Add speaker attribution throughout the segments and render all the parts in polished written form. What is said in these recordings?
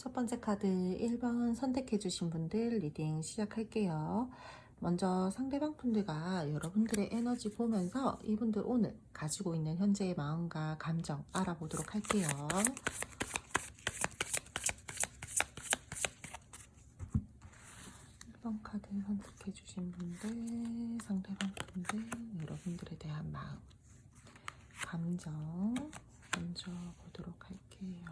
Speaker 1: 첫 번째 카드 1번 선택해 주신 분들 리딩 시작할게요. 먼저 상대방 분들과 여러분들의 에너지 보면서 이분들 오늘 가지고 있는 현재의 마음과 감정 알아보도록 할게요. 1번 카드 선택해 주신 분들, 상대방 분들, 여러분들에 대한 마음, 감정 먼저 보도록 할게요.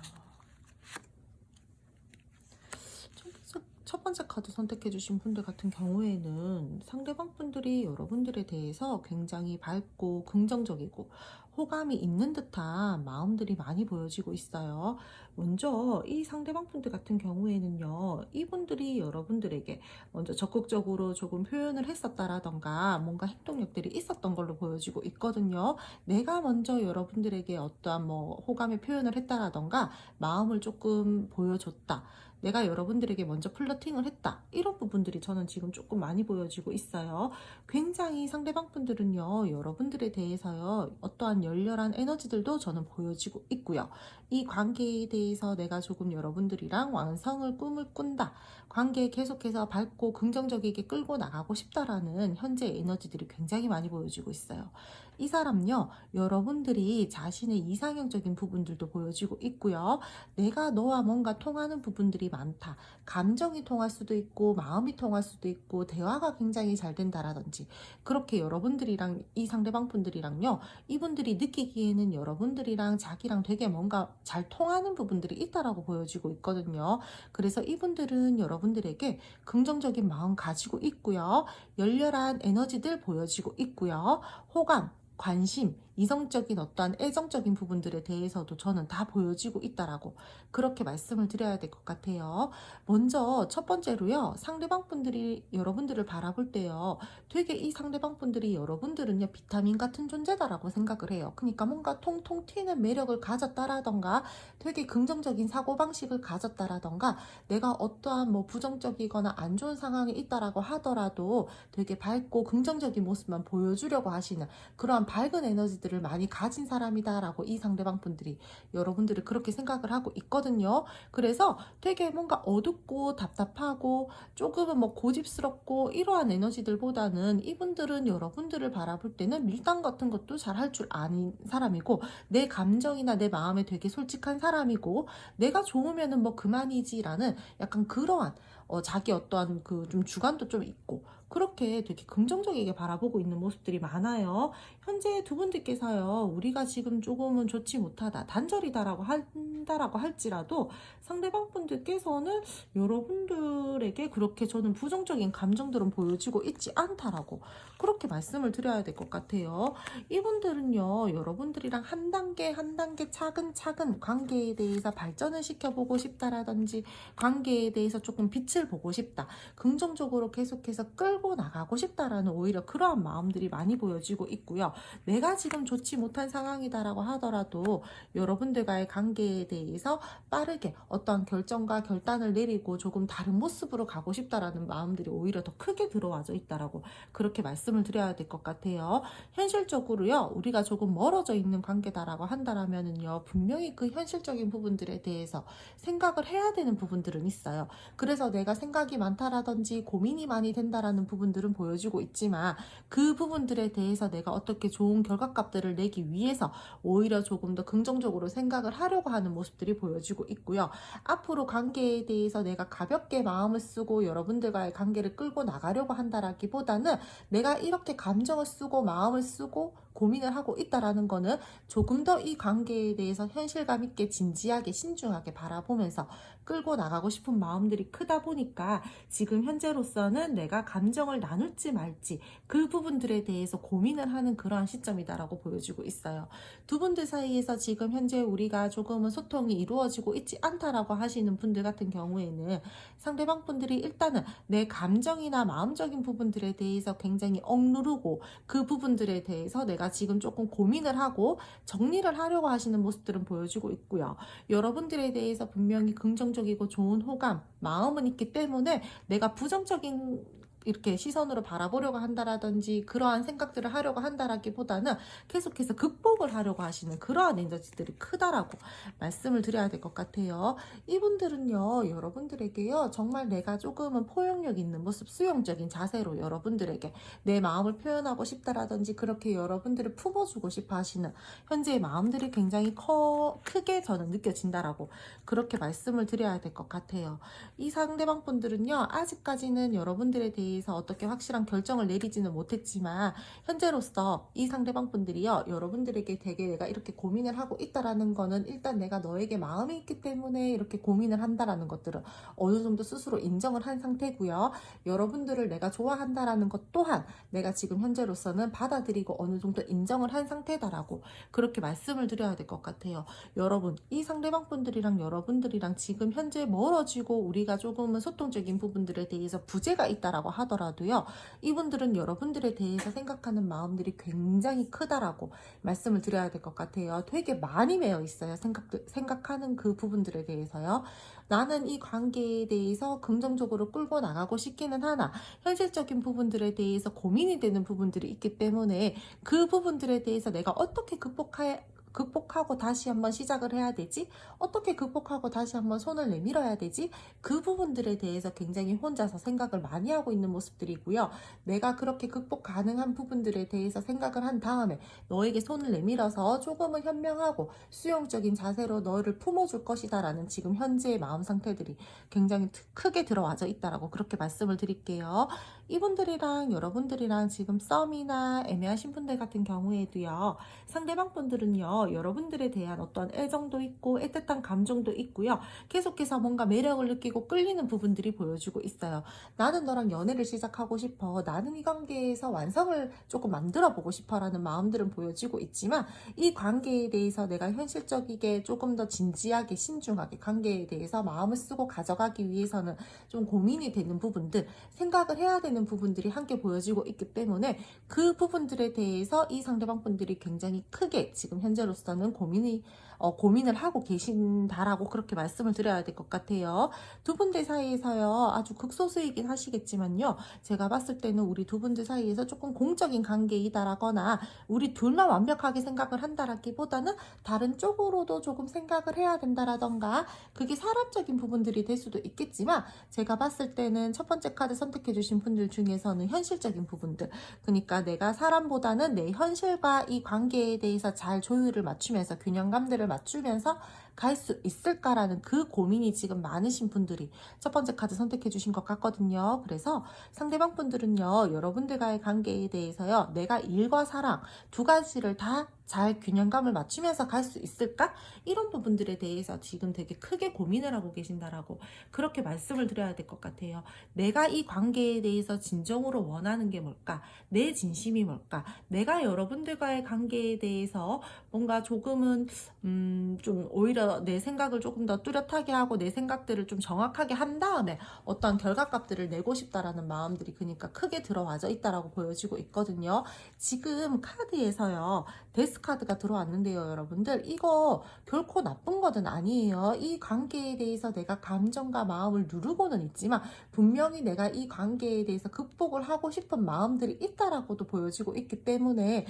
Speaker 1: 첫 번째 카드 선택해 주신 분들 같은 경우에는 상대방 분들이 여러분들에 대해서 굉장히 밝고 긍정적이고 호감이 있는 듯한 마음들이 많이 보여지고 있어요. 먼저 이 상대방 분들 같은 경우에는요, 이분들이 여러분들에게 먼저 적극적으로 조금 표현을 했었다라던가 뭔가 행동력들이 있었던 걸로 보여지고 있거든요. 내가 먼저 여러분들에게 어떠한 호감의 표현을 했다라던가 마음을 조금 보여줬다, 내가 여러분들에게 먼저 플러팅을 했다, 이런 부분들이 저는 지금 조금 많이 보여지고 있어요. 굉장히 상대방 분들은요, 여러분들에 대해서요, 어떠한 열렬한 에너지들도 저는 보여지고 있고요. 이 관계에 대해서 내가 조금 여러분들이랑 완성을 꿈을 꾼다, 관계에 계속해서 밝고 긍정적이게 끌고 나가고 싶다라는 현재 에너지들이 굉장히 많이 보여지고 있어요. 이 사람요, 여러분들이 자신의 이상형적인 부분들도 보여지고 있고요. 내가 너와 뭔가 통하는 부분들이 많다, 감정이 통할 수도 있고 마음이 통할 수도 있고 대화가 굉장히 잘 된다라든지, 그렇게 여러분들이랑 이 상대방 분들이랑요, 이분들이 느끼기에는 여러분들이랑 자기랑 되게 뭔가 잘 통하는 부분들이 있다라고 보여지고 있거든요. 그래서 이분들은 여러분들에게 긍정적인 마음 가지고 있고요, 열렬한 에너지들 보여지고 있고요, 호감, 관심, 이성적인 어떠한 애정적인 부분들에 대해서도 저는 다 보여지고 있다라고 그렇게 말씀을 드려야 될 것 같아요. 먼저 첫 번째로요, 상대방 분들이 여러분들을 바라볼 때요, 되게 이 상대방 분들이 여러분들은요, 비타민 같은 존재다라고 생각을 해요. 그러니까 뭔가 통통 튀는 매력을 가졌다라던가 되게 긍정적인 사고방식을 가졌다라던가 내가 어떠한 부정적이거나 안 좋은 상황에 있다라고 하더라도 되게 밝고 긍정적인 모습만 보여주려고 하시는 그러한 밝은 에너지들을 많이 가진 사람이다라고 이 상대방 분들이 여러분들을 그렇게 생각을 하고 있거든요. 그래서 되게 뭔가 어둡고 답답하고 조금은 고집스럽고 이러한 에너지들보다는 이분들은 여러분들을 바라볼 때는 밀당 같은 것도 잘 할 줄 아는 사람이고, 내 감정이나 내 마음에 되게 솔직한 사람이고, 내가 좋으면은 그만이지라는 약간 그러한 자기 어떠한 그 좀 주관도 좀 있고, 그렇게 되게 긍정적이게 바라보고 있는 모습들이 많아요. 현재 두 분들께서요, 우리가 지금 조금은 좋지 못하다, 단절이다라고 한다라고 할지라도 상대방 분들께서는 여러분들에게 그렇게 저는 부정적인 감정들은 보여지고 있지 않다라고 그렇게 말씀을 드려야 될 것 같아요. 이분들은요, 여러분들이랑 한 단계 한 단계 차근차근 관계에 대해서 발전을 시켜보고 싶다라든지, 관계에 대해서 조금 빛을 보고 싶다, 긍정적으로 계속해서 끌고 나가고 싶다라는 오히려 그러한 마음들이 많이 보여지고 있고요. 내가 지금 좋지 못한 상황이다라고 하더라도 여러분들과의 관계에 대해서 빠르게 어떠한 결정과 결단을 내리고 조금 다른 모습으로 가고 싶다라는 마음들이 오히려 더 크게 들어와져 있다라고 그렇게 말씀을 드려야 될 것 같아요. 현실적으로요, 우리가 조금 멀어져 있는 관계다라고 한다라면은요, 분명히 그 현실적인 부분들에 대해서 생각을 해야 되는 부분들은 있어요. 그래서 내가 생각이 많다라든지 고민이 많이 된다라는 부분들은 보여지고 있지만, 그 부분들에 대해서 내가 어떻게 좋은 결과값들을 내기 위해서 오히려 조금 더 긍정적으로 생각을 하려고 하는 모습들이 보여지고 있고요. 앞으로 관계에 대해서 내가 가볍게 마음을 쓰고 여러분들과의 관계를 끌고 나가려고 한다라기보다는 내가 이렇게 감정을 쓰고 마음을 쓰고 고민을 하고 있다라는 거는 조금 더 이 관계에 대해서 현실감 있게 진지하게 신중하게 바라보면서 끌고 나가고 싶은 마음들이 크다 보니까 지금 현재로서는 내가 감정을 나눌지 말지 그 부분들에 대해서 고민을 하는 그러한 시점이다라고 보여지고 있어요. 두 분들 사이에서 지금 현재 우리가 조금은 소통이 이루어지고 있지 않다라고 하시는 분들 같은 경우에는 상대방 분들이 일단은 내 감정이나 마음적인 부분들에 대해서 굉장히 억누르고 그 부분들에 대해서 내가 지금 조금 고민을 하고 정리를 하려고 하시는 모습들은 보여지고 있고요. 여러분들에 대해서 분명히 긍정적이고 좋은 호감, 마음은 있기 때문에 내가 부정적인 이렇게 시선으로 바라보려고 한다라든지 그러한 생각들을 하려고 한다라기보다는 계속해서 극복을 하려고 하시는 그러한 에너지들이 크다라고 말씀을 드려야 될 것 같아요. 이분들은요, 여러분들에게요, 정말 내가 조금은 포용력 있는 모습, 수용적인 자세로 여러분들에게 내 마음을 표현하고 싶다라든지 그렇게 여러분들을 품어주고 싶어 하시는 현재의 마음들이 굉장히 크게 저는 느껴진다라고 그렇게 말씀을 드려야 될 것 같아요. 이 상대방 분들은요, 아직까지는 여러분들에 대해서 어떻게 확실한 결정을 내리지는 못했지만 현재로서 이 상대방 분들이요, 여러분들에게 되게 내가 이렇게 고민을 하고 있다라는 거는 일단 내가 너에게 마음이 있기 때문에 이렇게 고민을 한다라는 것들을 어느 정도 스스로 인정을 한 상태고요. 여러분들을 내가 좋아한다라는 것 또한 내가 지금 현재로서는 받아들이고 어느 정도 인정을 한 상태다라고 그렇게 말씀을 드려야 될 것 같아요. 여러분, 이 상대방 분들이랑 여러분들이랑 지금 현재 멀어지고 우리가 조금은 소통적인 부분들에 대해서 부재가 있다라고 하더라도요, 이분들은 여러분들에 대해서 생각하는 마음들이 굉장히 크다라고 말씀을 드려야 될 것 같아요. 되게 많이 매여 있어요. 생각하는 그 부분들에 대해서요. 나는 이 관계에 대해서 긍정적으로 끌고 나가고 싶기는 하나 현실적인 부분들에 대해서 고민이 되는 부분들이 있기 때문에 그 부분들에 대해서 내가 어떻게 극복하고 다시 한번 시작을 해야 되지? 어떻게 극복하고 다시 한번 손을 내밀어야 되지? 그 부분들에 대해서 굉장히 혼자서 생각을 많이 하고 있는 모습들이고요. 내가 그렇게 극복 가능한 부분들에 대해서 생각을 한 다음에 너에게 손을 내밀어서 조금은 현명하고 수용적인 자세로 너를 품어줄 것이다 라는 지금 현재의 마음 상태들이 굉장히 크게 들어와져 있다라고 그렇게 말씀을 드릴게요. 이분들이랑 여러분들이랑 지금 썸이나 애매하신 분들 같은 경우에도요, 상대방 분들은요, 여러분들에 대한 어떤 애정도 있고 애틋한 감정도 있고요, 계속해서 뭔가 매력을 느끼고 끌리는 부분들이 보여주고 있어요. 나는 너랑 연애를 시작하고 싶어, 나는 이 관계에서 완성을 조금 만들어 보고 싶어 라는 마음들은 보여지고 있지만 이 관계에 대해서 내가 현실적이게 조금 더 진지하게 신중하게 관계에 대해서 마음을 쓰고 가져가기 위해서는 좀 고민이 되는 부분들, 생각을 해야 되는 부분들이 함께 보여지고 있기 때문에 그 부분들에 대해서 이 상대방 분들이 굉장히 크게 지금 현재로서는 고민을 하고 계신다라고 그렇게 말씀을 드려야 될 것 같아요. 두 분들 사이에서요, 아주 극소수이긴 하시겠지만요, 제가 봤을 때는 우리 두 분들 사이에서 조금 공적인 관계이다라거나 우리 둘만 완벽하게 생각을 한다라기보다는 다른 쪽으로도 조금 생각을 해야 된다라던가 그게 사람적인 부분들이 될 수도 있겠지만 제가 봤을 때는 첫 번째 카드 선택해 주신 분들 중에서는 현실적인 부분들, 그러니까 내가 사람보다는 내 현실과 이 관계에 대해서 잘 조율을 맞추면서 균형감들을 맞추면서 갈 수 있을까라는 그 고민이 지금 많으신 분들이 첫 번째 카드 선택해 주신 것 같거든요. 그래서 상대방 분들은요, 여러분들과의 관계에 대해서요, 내가 일과 사랑 두 가지를 다 잘 균형감을 맞추면서 갈 수 있을까? 이런 부분들에 대해서 지금 되게 크게 고민을 하고 계신다라고 그렇게 말씀을 드려야 될 것 같아요. 내가 이 관계에 대해서 진정으로 원하는 게 뭘까? 내 진심이 뭘까? 내가 여러분들과의 관계에 대해서 뭔가 조금은 좀 오히려 내 생각을 조금 더 뚜렷하게 하고 내 생각들을 좀 정확하게 한 다음에 어떤 결과값들을 내고 싶다라는 마음들이 그러니까 크게 들어와져 있다라고 보여지고 있거든요. 지금 카드에서요, 데스 카드가 들어왔는데요, 여러분들 이거 결코 나쁜 것은 아니에요. 이 관계에 대해서 내가 감정과 마음을 누르고는 있지만 분명히 내가 이 관계에 대해서 극복을 하고 싶은 마음들이 있다라고도 보여지고 있기 때문에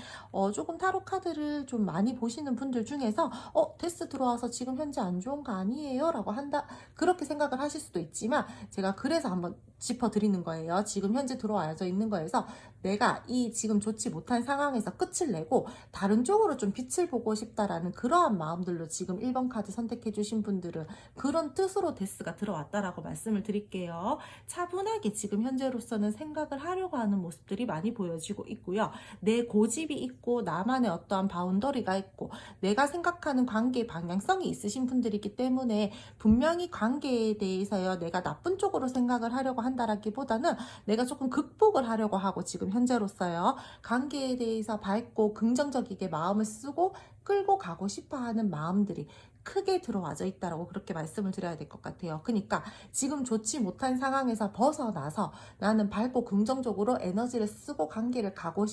Speaker 1: 조금 타로 카드를 좀 많이 보시는 분들 중에서 데스 들어와서 지금 현재 안 좋은 거 아니에요? 라고 그렇게 생각을 하실 수도 있지만 제가 그래서 한번 짚어드리는 거예요. 지금 현재 들어와져 있는 거에서 내가 이 지금 좋지 못한 상황에서 끝을 내고 다른 쪽으로 좀 빛을 보고 싶다라는 그러한 마음들로 지금 1번 카드 선택해 주신 분들은 그런 뜻으로 데스가 들어왔다라고 말씀을 드릴게요. 차분하게 지금 현재로서는 생각을 하려고 하는 모습들이 많이 보여지고 있고요. 내 고집이 있고 나만의 어떠한 바운더리가 있고 내가 생각하는 관계의 방향성이 있으신 분들이기 때문에 분명히 관계에 대해서요, 내가 나쁜 쪽으로 생각을 하려고 한다라기보다는 내가 조금 극복을 하려고 하고 지금 현재로서요, 관계에 대해서 밝고 긍정적이게 마음을 쓰고 끌고 가고 싶어 하는 마음들이 크게 들어와져 있다라고 그렇게 말씀을 드려야 될 것 같아요. 그러니까 지금 좋지 못한 상황에서 벗어나서 나는 밝고 긍정적으로 에너지를 쓰고 관계를 가고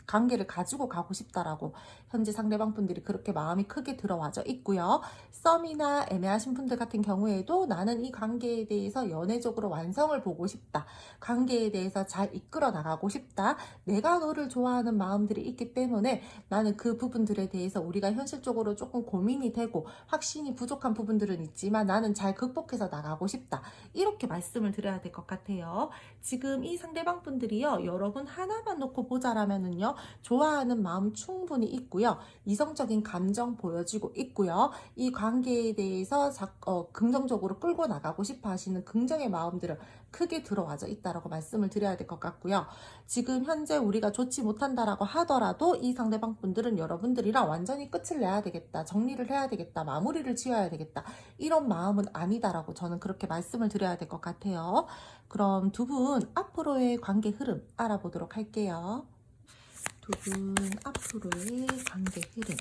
Speaker 1: 관계를 가지고 가고 싶다라고 현재 상대방 분들이 그렇게 마음이 크게 들어와져 있고요. 썸이나 애매하신 분들 같은 경우에도 나는 이 관계에 대해서 연애적으로 완성을 보고 싶다. 관계에 대해서 잘 이끌어 나가고 싶다. 내가 너를 좋아하는 마음들이 있기 때문에 나는 그 부분들에 대해서 우리가 현실적으로 조금 고민이 되고 확신이 부족한 부분들은 있지만 나는 잘 극복해서 나가고 싶다. 이렇게 말씀을 드려야 될 것 같아요. 지금 이 상대방 분들이요, 여러분 하나만 놓고 보자라면은요, 좋아하는 마음 충분히 있고요, 이성적인 감정 보여지고 있고요, 이 관계에 대해서 긍정적으로 끌고 나가고 싶어 하시는 긍정의 마음들은 크게 들어와져 있다라고 말씀을 드려야 될 것 같고요. 지금 현재 우리가 좋지 못한다라고 하더라도 이 상대방 분들은 여러분들이랑 완전히 끝을 내야 되겠다, 정리를 해야 되겠다, 마무리를 지어야 되겠다, 이런 마음은 아니다라고 저는 그렇게 말씀을 드려야 될 것 같아요. 그럼 두 분 앞으로의 관계 흐름 알아보도록 할게요. 두 분 앞으로의 관계 흐름.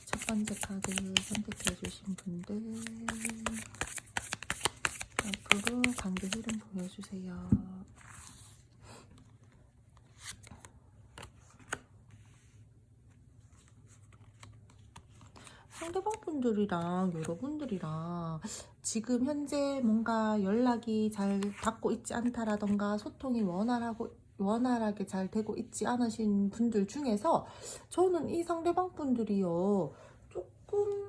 Speaker 1: 첫 번째 카드 선택해 주신 분들, 앞으로 관계 흐름 보여주세요. 상대방 분들이랑 여러분들이랑 지금 현재 뭔가 연락이 잘 닿고 있지 않다라던가 소통이 원활하게 잘 되고 있지 않으신 분들 중에서 저는 이 상대방 분들이요, 조금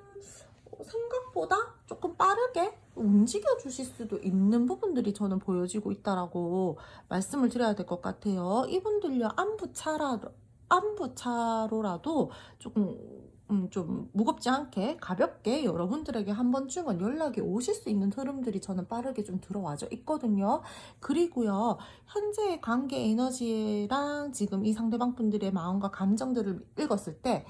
Speaker 1: 생각보다 조금 빠르게 움직여 주실 수도 있는 부분들이 저는 보여지고 있다라고 말씀을 드려야 될 것 같아요. 이분들요, 안부차로라도 조금 좀 무겁지 않게 가볍게 여러분들에게 한 번쯤은 연락이 오실 수 있는 흐름들이 저는 빠르게 좀 들어와져 있거든요. 그리고요, 현재의 관계 에너지랑 지금 이 상대방 분들의 마음과 감정들을 읽었을 때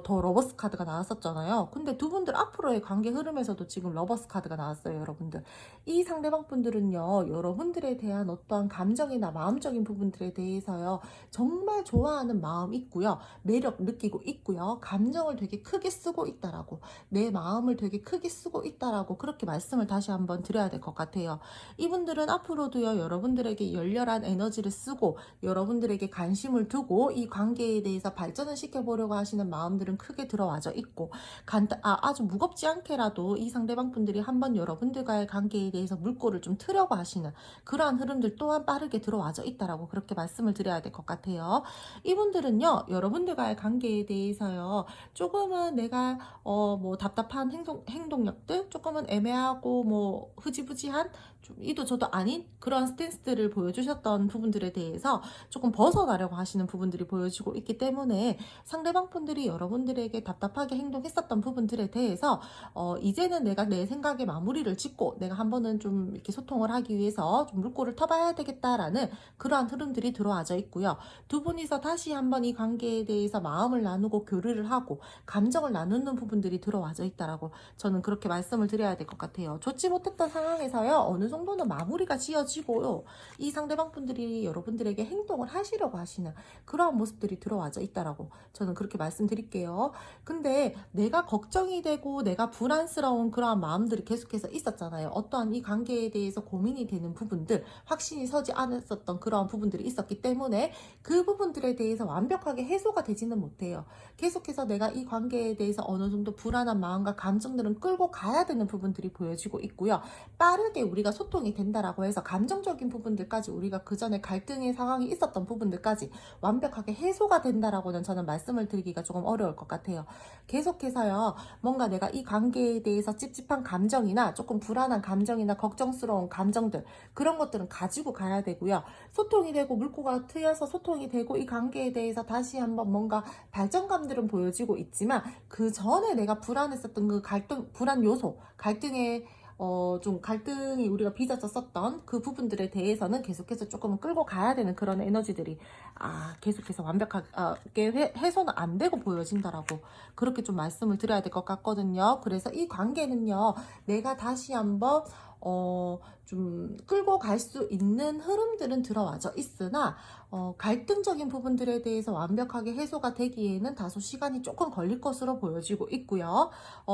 Speaker 1: 더 러버스 카드가 나왔었잖아요. 근데 두 분들 앞으로의 관계 흐름에서도 지금 러버스 카드가 나왔어요, 여러분들. 이 상대방 분들은요, 여러분들에 대한 어떠한 감정이나 마음적인 부분들에 대해서요, 정말 좋아하는 마음 있고요, 매력 느끼고 있고요, 감정을 되게 크게 쓰고 있다라고, 내 마음을 되게 크게 쓰고 있다라고 그렇게 말씀을 다시 한번 드려야 될 것 같아요. 이분들은 앞으로도요, 여러분들에게 열렬한 에너지를 쓰고 여러분들에게 관심을 두고 이 관계에 대해서 발전을 시켜보려고 하시는 마음들은 크게 들어와져 있고, 아주 무겁지 않게라도 이 상대방 분들이 한번 여러분들과의 관계에 대해서 물꼬를 좀 트려고 하시는 그러한 흐름들 또한 빠르게 들어와져 있다라고 그렇게 말씀을 드려야 될 것 같아요. 이분들은요, 여러분들과의 관계에 대해서요, 조금은 내가 뭐 답답한 행동력들, 조금은 애매하고 뭐 흐지부지한, 좀 이도 저도 아닌 그런 스탠스들을 보여주셨던 부분들에 대해서 조금 벗어나려고 하시는 부분들이 보여지고 있기 때문에 상대방 분들이 여러분들에게 답답하게 행동했었던 부분들에 대해서 이제는 내가 내 생각에 마무리를 짓고 내가 한 번은 좀 이렇게 소통을 하기 위해서 좀 물꼬를 터봐야 되겠다라는 그러한 흐름들이 들어와져 있고요. 두 분이서 다시 한번 이 관계에 대해서 마음을 나누고 교류를 하고 감정을 나누는 부분들이 들어와져 있다라고 저는 그렇게 말씀을 드려야 될 것 같아요. 좋지 못했던 상황에서요, 어느 정도는 마무리가 지어지고요, 이 상대방 분들이 여러분들에게 행동을 하시려고 하시는 그러한 모습들이 들어와져 있다라고 저는 그렇게 말씀드릴게요. 근데 내가 걱정이 되고 내가 불안스러운 그러한 마음들이 계속해서 있었잖아요. 어떠한 이 관계에 대해서 고민이 되는 부분들, 확신이 서지 않았었던 그러한 부분들이 있었기 때문에 그 부분들에 대해서 완벽하게 해소가 되지는 못해요. 계속해서 내가 이 관계에 대해서 어느 정도 불안한 마음과 감정들은 끌고 가야 되는 부분들이 보여지고 있고요. 빠르게 우리가 소통이 된다라고 해서 감정적인 부분들까지, 우리가 그 전에 갈등의 상황이 있었던 부분들까지 완벽하게 해소가 된다라고는 저는 말씀을 드리기가 조금 어려울 것 같아요. 계속해서요, 뭔가 내가 이 관계에 대해서 찝찝한 감정이나 조금 불안한 감정이나 걱정스러운 감정들, 그런 것들은 가지고 가야 되고요. 소통이 되고 물꼬가 트여서 소통이 되고 이 관계에 대해서 다시 한번 뭔가 발전감들은 보여지고 있지만 그 전에 내가 불안했었던 그 불안 요소, 좀 갈등이 우리가 빚어졌었던 그 부분들에 대해서는 계속해서 조금 끌고 가야 되는 그런 에너지들이 계속해서 완벽하게 해소는 안 되고 보여진다라고 그렇게 좀 말씀을 드려야 될 것 같거든요. 그래서 이 관계는요, 내가 다시 한번 좀 끌고 갈 수 있는 흐름들은 들어와져 있으나 갈등적인 부분들에 대해서 완벽하게 해소가 되기에는 다소 시간이 조금 걸릴 것으로 보여지고 있고요.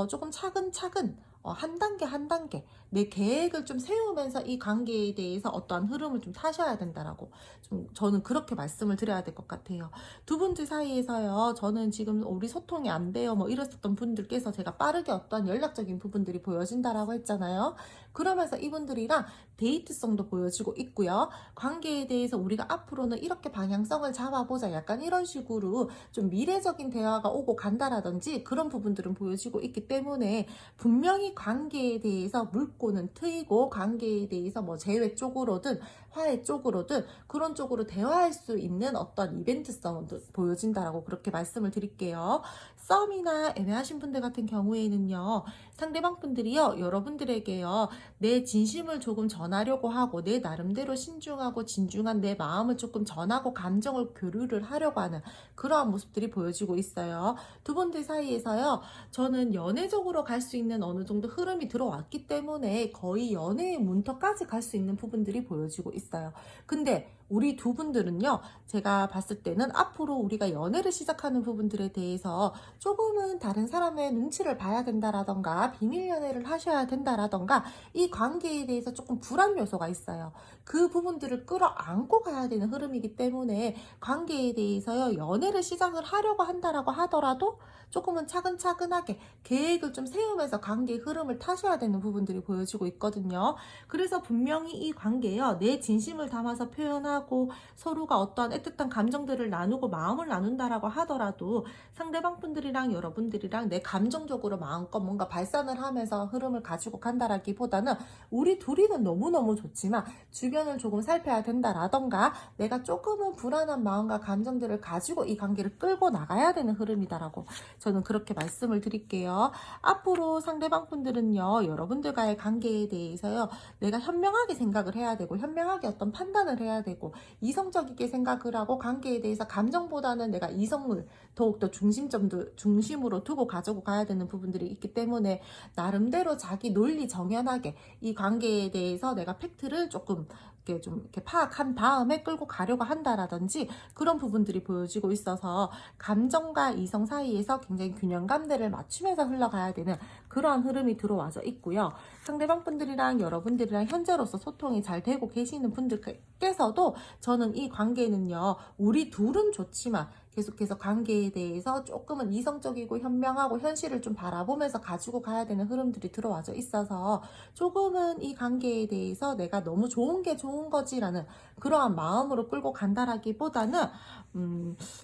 Speaker 1: 조금 차근차근 한 단계 한 단계 내 계획을 좀 세우면서 이 관계에 대해서 어떠한 흐름을 좀 타셔야 된다라고 좀 저는 그렇게 말씀을 드려야 될 것 같아요. 두 분들 사이에서요. 저는 지금 우리 소통이 안 돼요. 뭐 이랬었던 분들께서 제가 빠르게 어떤 연락적인 부분들이 보여진다라고 했잖아요. 그러면서 이분들이랑 데이트성도 보여지고 있고요. 관계에 대해서 우리가 앞으로는 이렇게 방향성을 잡아보자. 약간 이런 식으로 좀 미래적인 대화가 오고 간다라든지 그런 부분들은 보여지고 있기 때문에 분명히 관계에 대해서 물꼬는 트이고 관계에 대해서 뭐 재회 쪽으로든 화해 쪽으로든 그런 쪽으로 대화할 수 있는 어떤 이벤트성은 보여진다라고 그렇게 말씀을 드릴게요. 썸이나 애매하신 분들 같은 경우에는요. 상대방 분들이요. 여러분들에게요. 내 진심을 조금 전하려고 하고 내 나름대로 신중하고 진중한 내 마음을 조금 전하고 감정을 교류를 하려고 하는 그러한 모습들이 보여지고 있어요. 두 분들 사이에서요. 저는 연애적으로 갈 수 있는 어느 정도 흐름이 들어왔기 때문에 거의 연애의 문턱까지 갈 수 있는 부분들이 보여지고 있어요. 근데 우리 두 분들은요. 제가 봤을 때는 앞으로 우리가 연애를 시작하는 부분들에 대해서 조금은 다른 사람의 눈치를 봐야 된다라던가 비밀 연애를 하셔야 된다라던가 이 관계에 대해서 조금 불안 요소가 있어요. 그 부분들을 끌어안고 가야 되는 흐름이기 때문에 관계에 대해서요. 연애를 시작을 하려고 한다라고 하더라도 조금은 차근차근하게 계획을 좀 세우면서 관계의 흐름을 타셔야 되는 부분들이 보여지고 있거든요. 그래서 분명히 이 관계요. 내 진심을 담아서 표현하고 서로가 어떠한 애틋한 감정들을 나누고 마음을 나눈다라고 하더라도 상대방 분들이랑 여러분들이랑 내 감정적으로 마음껏 뭔가 발산을 하면서 흐름을 가지고 간다라기보다는 우리 둘이는 너무너무 좋지만 주변을 조금 살펴야 된다라던가 내가 조금은 불안한 마음과 감정들을 가지고 이 관계를 끌고 나가야 되는 흐름이다라고 저는 그렇게 말씀을 드릴게요. 앞으로 상대방 분들은요. 여러분들과의 관계에 대해서요. 내가 현명하게 생각을 해야 되고 현명하게 어떤 판단을 해야 되고 이성적이게 생각을 하고 관계에 대해서 감정보다는 내가 이성을 더욱더 중심으로 두고 가지고 가야 되는 부분들이 있기 때문에 나름대로 자기 논리 정연하게 이 관계에 대해서 내가 팩트를 조금 이렇게 좀 이렇게 파악한 다음에 끌고 가려고 한다라든지 그런 부분들이 보여지고 있어서 감정과 이성 사이에서 굉장히 균형감들을 맞추면서 흘러가야 되는 그러한 흐름이 들어와서 있고요. 상대방 분들이랑 여러분들이랑 현재로서 소통이 잘 되고 계시는 분들께서도 저는 이 관계는요. 우리 둘은 좋지만 계속해서 관계에 대해서 조금은 이성적이고 현명하고 현실을 좀 바라보면서 가지고 가야 되는 흐름들이 들어와져 있어서 조금은 이 관계에 대해서 내가 너무 좋은 게 좋은 거지라는 그러한 마음으로 끌고 간다라기보다는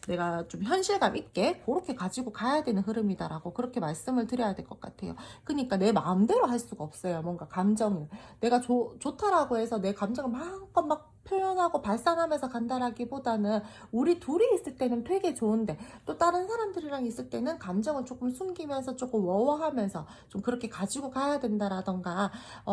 Speaker 1: 내가 좀 현실감 있게 그렇게 가지고 가야 되는 흐름이다라고 그렇게 말씀을 드려야 될 것 같아요. 그러니까 내 마음대로 할 수가 없어요. 뭔가 감정을 내가 좋다라고 해서 내 감정을 마음껏 막 표현하고 발산하면서 간다라기보다는 우리 둘이 있을 때는 되게 좋은데 또 다른 사람들이랑 있을 때는 감정을 조금 숨기면서 조금 워워하면서 좀 그렇게 가지고 가야 된다라던가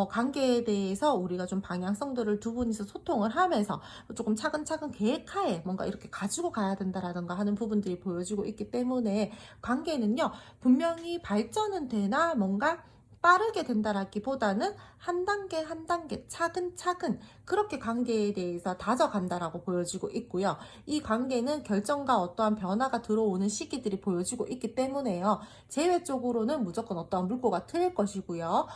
Speaker 1: 관계에 대해서 우리가 좀 방향성들을 두 분이서 소통을 하면서 조금 차근차근 계획하에 뭔가 이렇게 가지고 가야 된다라던가 하는 부분들이 보여지고 있기 때문에 관계는요 분명히 발전은 되나 뭔가 빠르게 된다라기보다는 한 단계 한 단계 차근차근 그렇게 관계에 대해서 다져간다라고 보여지고 있고요. 이 관계는 결정과 어떠한 변화가 들어오는 시기들이 보여지고 있기 때문에요. 재회 쪽으로는 무조건 어떠한 물꼬가 트일 것이고요.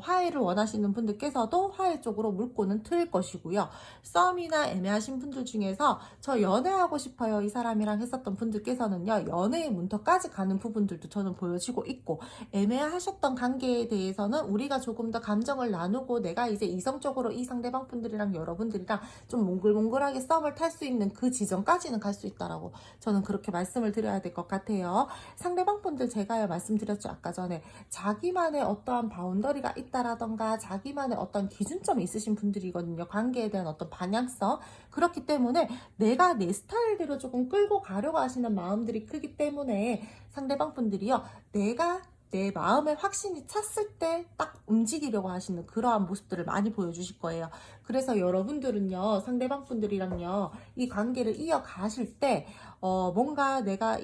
Speaker 1: 화해를 원하시는 분들께서도 화해 쪽으로 물꼬는 트일 것이고요. 썸이나 애매하신 분들 중에서 저 연애하고 싶어요 이 사람이랑 했었던 분들께서는요. 연애의 문턱까지 가는 부분들도 저는 보여지고 있고 애매하셨던 관계에 대해서는 우리가 조금 더 감정을 나누고 내가 이제 이성적으로 이 상대방 분들이랑 여러분들이랑 좀 몽글몽글하게 썸을 탈 수 있는 그 지점까지는 갈 수 있다라고 저는 그렇게 말씀을 드려야 될 것 같아요. 상대방 분들 제가 말씀드렸죠 아까 전에 자기만의 어떠한 바운더리가 있다라던가 자기만의 어떤 기준점이 있으신 분들이거든요. 관계에 대한 어떤 방향성 그렇기 때문에 내가 내 스타일대로 조금 끌고 가려고 하시는 마음들이 크기 때문에 상대방 분들이요 내가 내 마음에 확신이 찼을 때 딱 움직이려고 하시는 그러한 모습들을 많이 보여주실 거예요. 그래서 여러분들은요, 상대방 분들이랑요, 이 관계를 이어가실 때, 뭔가 내가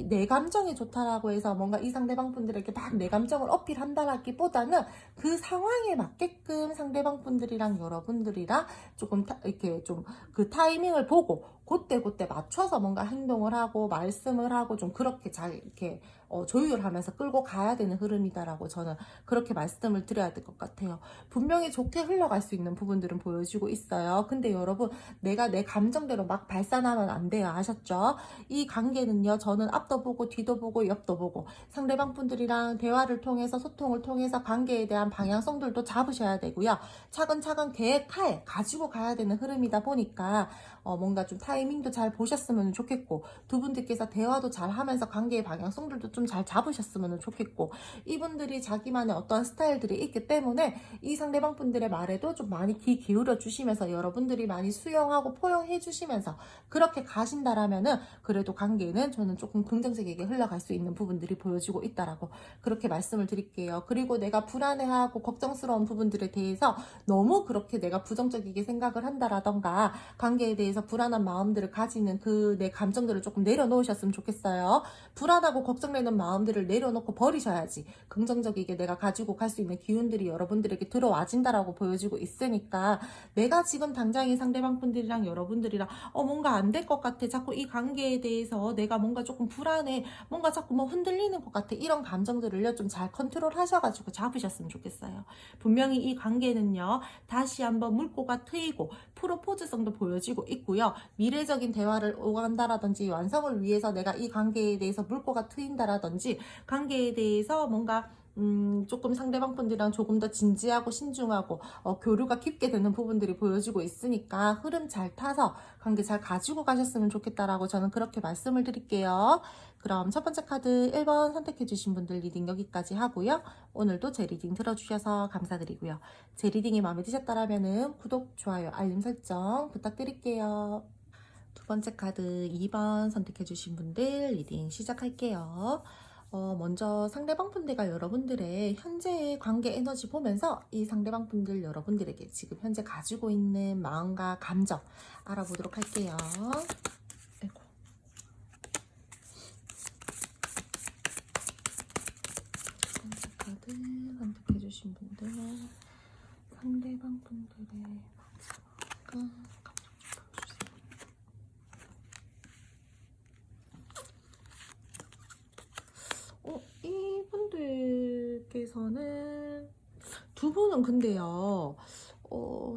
Speaker 1: 내 감정이 좋다라고 해서 뭔가 이 상대방 분들에게 막 내 감정을 어필한다라기보다는 그 상황에 맞게끔 상대방 분들이랑 여러분들이랑 조금 이렇게 좀 그 타이밍을 보고 그때 맞춰서 뭔가 행동을 하고 말씀을 하고 좀 그렇게 잘 이렇게 조율하면서 끌고 가야 되는 흐름이다라고 저는 그렇게 말씀을 드려야 될 것 같아요. 분명히 좋게 흘러갈 수 있는 부분들은 보여주고 있어요. 근데 여러분, 내가 내 감정대로 막 발산하면 안 돼요. 아셨죠? 이 관계는요, 저는 앞도 보고 뒤도 보고 옆도 보고 상대방 분들이랑 대화를 통해서, 소통을 통해서 관계에 대한 방향성들도 잡으셔야 되고요. 차근차근 계획하에 가지고 가야 되는 흐름이다 보니까 뭔가 좀 타이밍도 잘 보셨으면 좋겠고, 두 분들께서 대화도 잘 하면서 관계의 방향성들도 좀 잘 잡으셨으면 좋겠고, 이분들이 자기만의 어떤 스타일들이 있기 때문에 이 상대방 분들의 말에도 좀 많이 귀 기울여 주시면서 여러분들이 많이 수용하고 포용해 주시면서 그렇게 가신다라면은 그래도 관계는 저는 조금 긍정적이게 흘러갈 수 있는 부분들이 보여지고 있다라고 그렇게 말씀을 드릴게요. 그리고 내가 불안해하고 걱정스러운 부분들에 대해서 너무 그렇게 내가 부정적이게 생각을 한다라던가 관계에 대해서 불안한 마음들을 가지는 그 내 감정들을 조금 내려놓으셨으면 좋겠어요. 불안하고 걱정되는 마음들을 내려놓고 버리셔야지 긍정적이게 내가 가지고 갈 수 있는 기운들이 여러분들에게 들어와진다라고 보여지고 있으니까, 내가 지금 당장 이 상대방 분들이랑 여러분들이랑 뭔가 안 될 것 같아, 자꾸 이 관계에 대해서 내가 뭔가 조금 불안해, 뭔가 자꾸 뭐 흔들리는 것 같아, 이런 감정들을요 좀 잘 컨트롤 하셔가지고 잡으셨으면 좋겠어요. 분명히 이 관계는요 다시 한번 물꼬가 트이고 프로포즈성도 보여지고 있고요. 미래적인 대화를 오간다라든지 완성을 위해서 내가 이 관계에 대해서 물꼬가 트인다라든지 관계에 대해서 뭔가 조금 상대방 분들이랑 조금 더 진지하고 신중하고 교류가 깊게 되는 부분들이 보여지고 있으니까 흐름 잘 타서 관계 잘 가지고 가셨으면 좋겠다라고 저는 그렇게 말씀을 드릴게요. 그럼 첫 번째 카드 1번 선택해 주신 분들 리딩 여기까지 하고요. 오늘도 제 리딩 들어주셔서 감사드리고요. 제 리딩이 마음에 드셨다면 구독, 좋아요, 알림 설정 부탁드릴게요. 두 번째 카드 2번 선택해 주신 분들 리딩 시작할게요. 먼저 상대방 분들과 여러분들의 현재의 관계 에너지 보면서 이 상대방 분들 여러분들에게 지금 현재 가지고 있는 마음과 감정 알아보도록 할게요. 아이고. 두 번째 카드 선택해 주신 분들 상대방 분들의 마음과 이분들께서는 두 분은 근데요,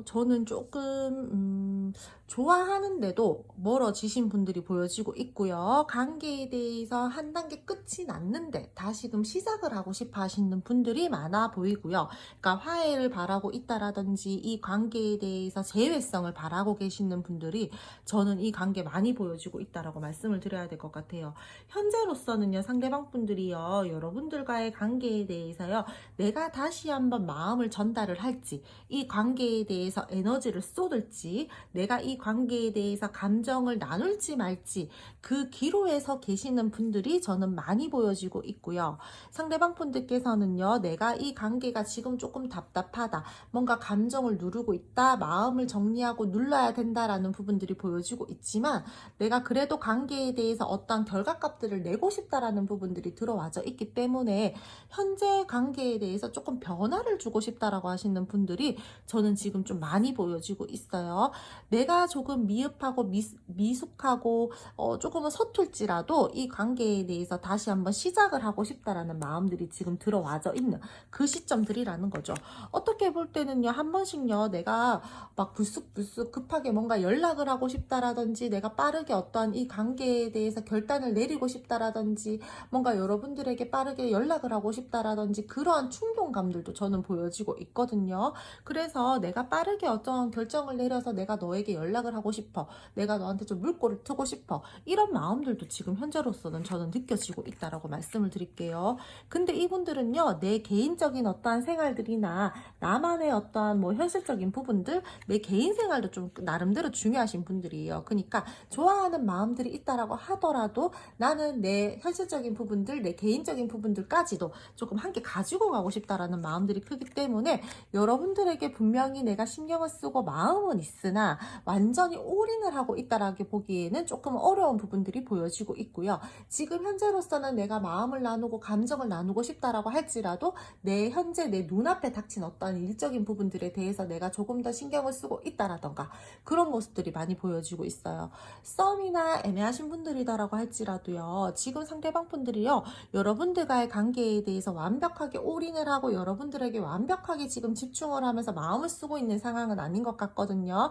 Speaker 1: 저는 조금 좋아하는데도 멀어지신 분들이 보여지고 있고요. 관계에 대해서 한 단계 끝이 났는데 다시금 시작을 하고 싶어 하시는 분들이 많아 보이고요. 그러니까 화해를 바라고 있다라든지 이 관계에 대해서 재회성을 바라고 계시는 분들이 저는 이 관계 많이 보여지고 있다라고 말씀을 드려야 될 것 같아요. 현재로서는요, 상대방 분들이요, 여러분들과의 관계에 대해서요, 내가 다시 한번 마음을 전달을 할지, 이 관계에 대해서 에너지를 쏟을지, 내가 이 관계에 대해서 감정을 나눌지 말지, 그 기로에 서 계시는 분들이 저는 많이 보여지고 있고요. 상대방 분들께서는요, 내가 이 관계가 지금 조금 답답하다, 뭔가 감정을 누르고 있다, 마음을 정리하고 눌러야 된다라는 부분들이 보여지고 있지만, 내가 그래도 관계에 대해서 어떠한 결과값들을 내고 싶다라는 부분들이 들어와져 있기 때문에 현재 관계에 대해서 조금 변화를 주고 싶다라고 하시는 분들이 저는 지금 좀 많이 보여지고 있어요. 내가 조금 미흡하고 미숙하고 조금은 서툴지라도 이 관계에 대해서 다시 한번 시작을 하고 싶다라는 마음들이 지금 들어와져 있는 그 시점들이라는 거죠. 어떻게 볼 때는요, 한 번씩요, 내가 막 불쑥불쑥 급하게 뭔가 연락을 하고 싶다라든지, 내가 빠르게 어떠한 이 관계에 대해서 결단을 내리고 싶다라든지, 뭔가 여러분들에게 빠르게 연락을 하고 싶다라든지, 그러한 충동감들도 저는 보여지고 있거든요. 그래서 내가 빠르게 어떠한 결정을 내려서 내가 너에게 연락을 하고 싶어, 내가 너한테 좀 물꼬를 트고 싶어, 이런 마음들도 지금 현재로서는 저는 느껴지고 있다라고 말씀을 드릴게요. 근데 이분들은요, 내 개인적인 어떠한 생활들이나 나만의 어떠한 뭐 현실적인 부분들, 내 개인 생활도 좀 나름대로 중요하신 분들이에요. 그러니까 좋아하는 마음들이 있다라고 하더라도 나는 내 현실적인 부분들, 내 개인적인 부분들까지도 조금 함께 가지고 가고 싶다라는 마음들이 크기 때문에 여러분들에게 분명히 분명히 내가 신경을 쓰고 마음은 있으나 완전히 올인을 하고 있다라고 보기에는 조금 어려운 부분들이 보여지고 있고요. 지금 현재로서는 내가 마음을 나누고 감정을 나누고 싶다라고 할지라도 내 현재 내 눈앞에 닥친 어떤 일적인 부분들에 대해서 내가 조금 더 신경을 쓰고 있다라던가 그런 모습들이 많이 보여지고 있어요. 썸이나 애매하신 분들이다라고 할지라도요. 지금 상대방 분들이요. 여러분들과의 관계에 대해서 완벽하게 올인을 하고 여러분들에게 완벽하게 지금 집중을 하면서 마음을 쓰고 있는 상황은 아닌 것 같거든요.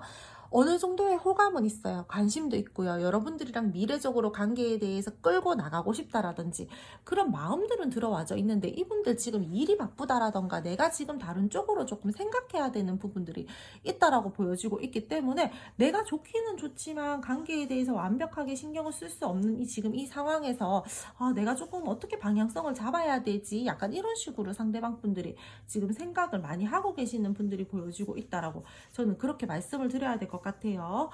Speaker 1: 어느 정도의 호감은 있어요. 관심도 있고요. 여러분들이랑 미래적으로 관계에 대해서 끌고 나가고 싶다라든지 그런 마음들은 들어와져 있는데 이분들 지금 일이 바쁘다라던가 내가 지금 다른 쪽으로 조금 생각해야 되는 부분들이 있다라고 보여지고 있기 때문에 내가 좋기는 좋지만 관계에 대해서 완벽하게 신경을 쓸 수 없는 지금 이 상황에서 내가 조금 어떻게 방향성을 잡아야 되지? 약간 이런 식으로 상대방 분들이 지금 생각을 많이 하고 계시는 분들이 보여지고 있다라고 저는 그렇게 말씀을 드려야 될 것 같아요.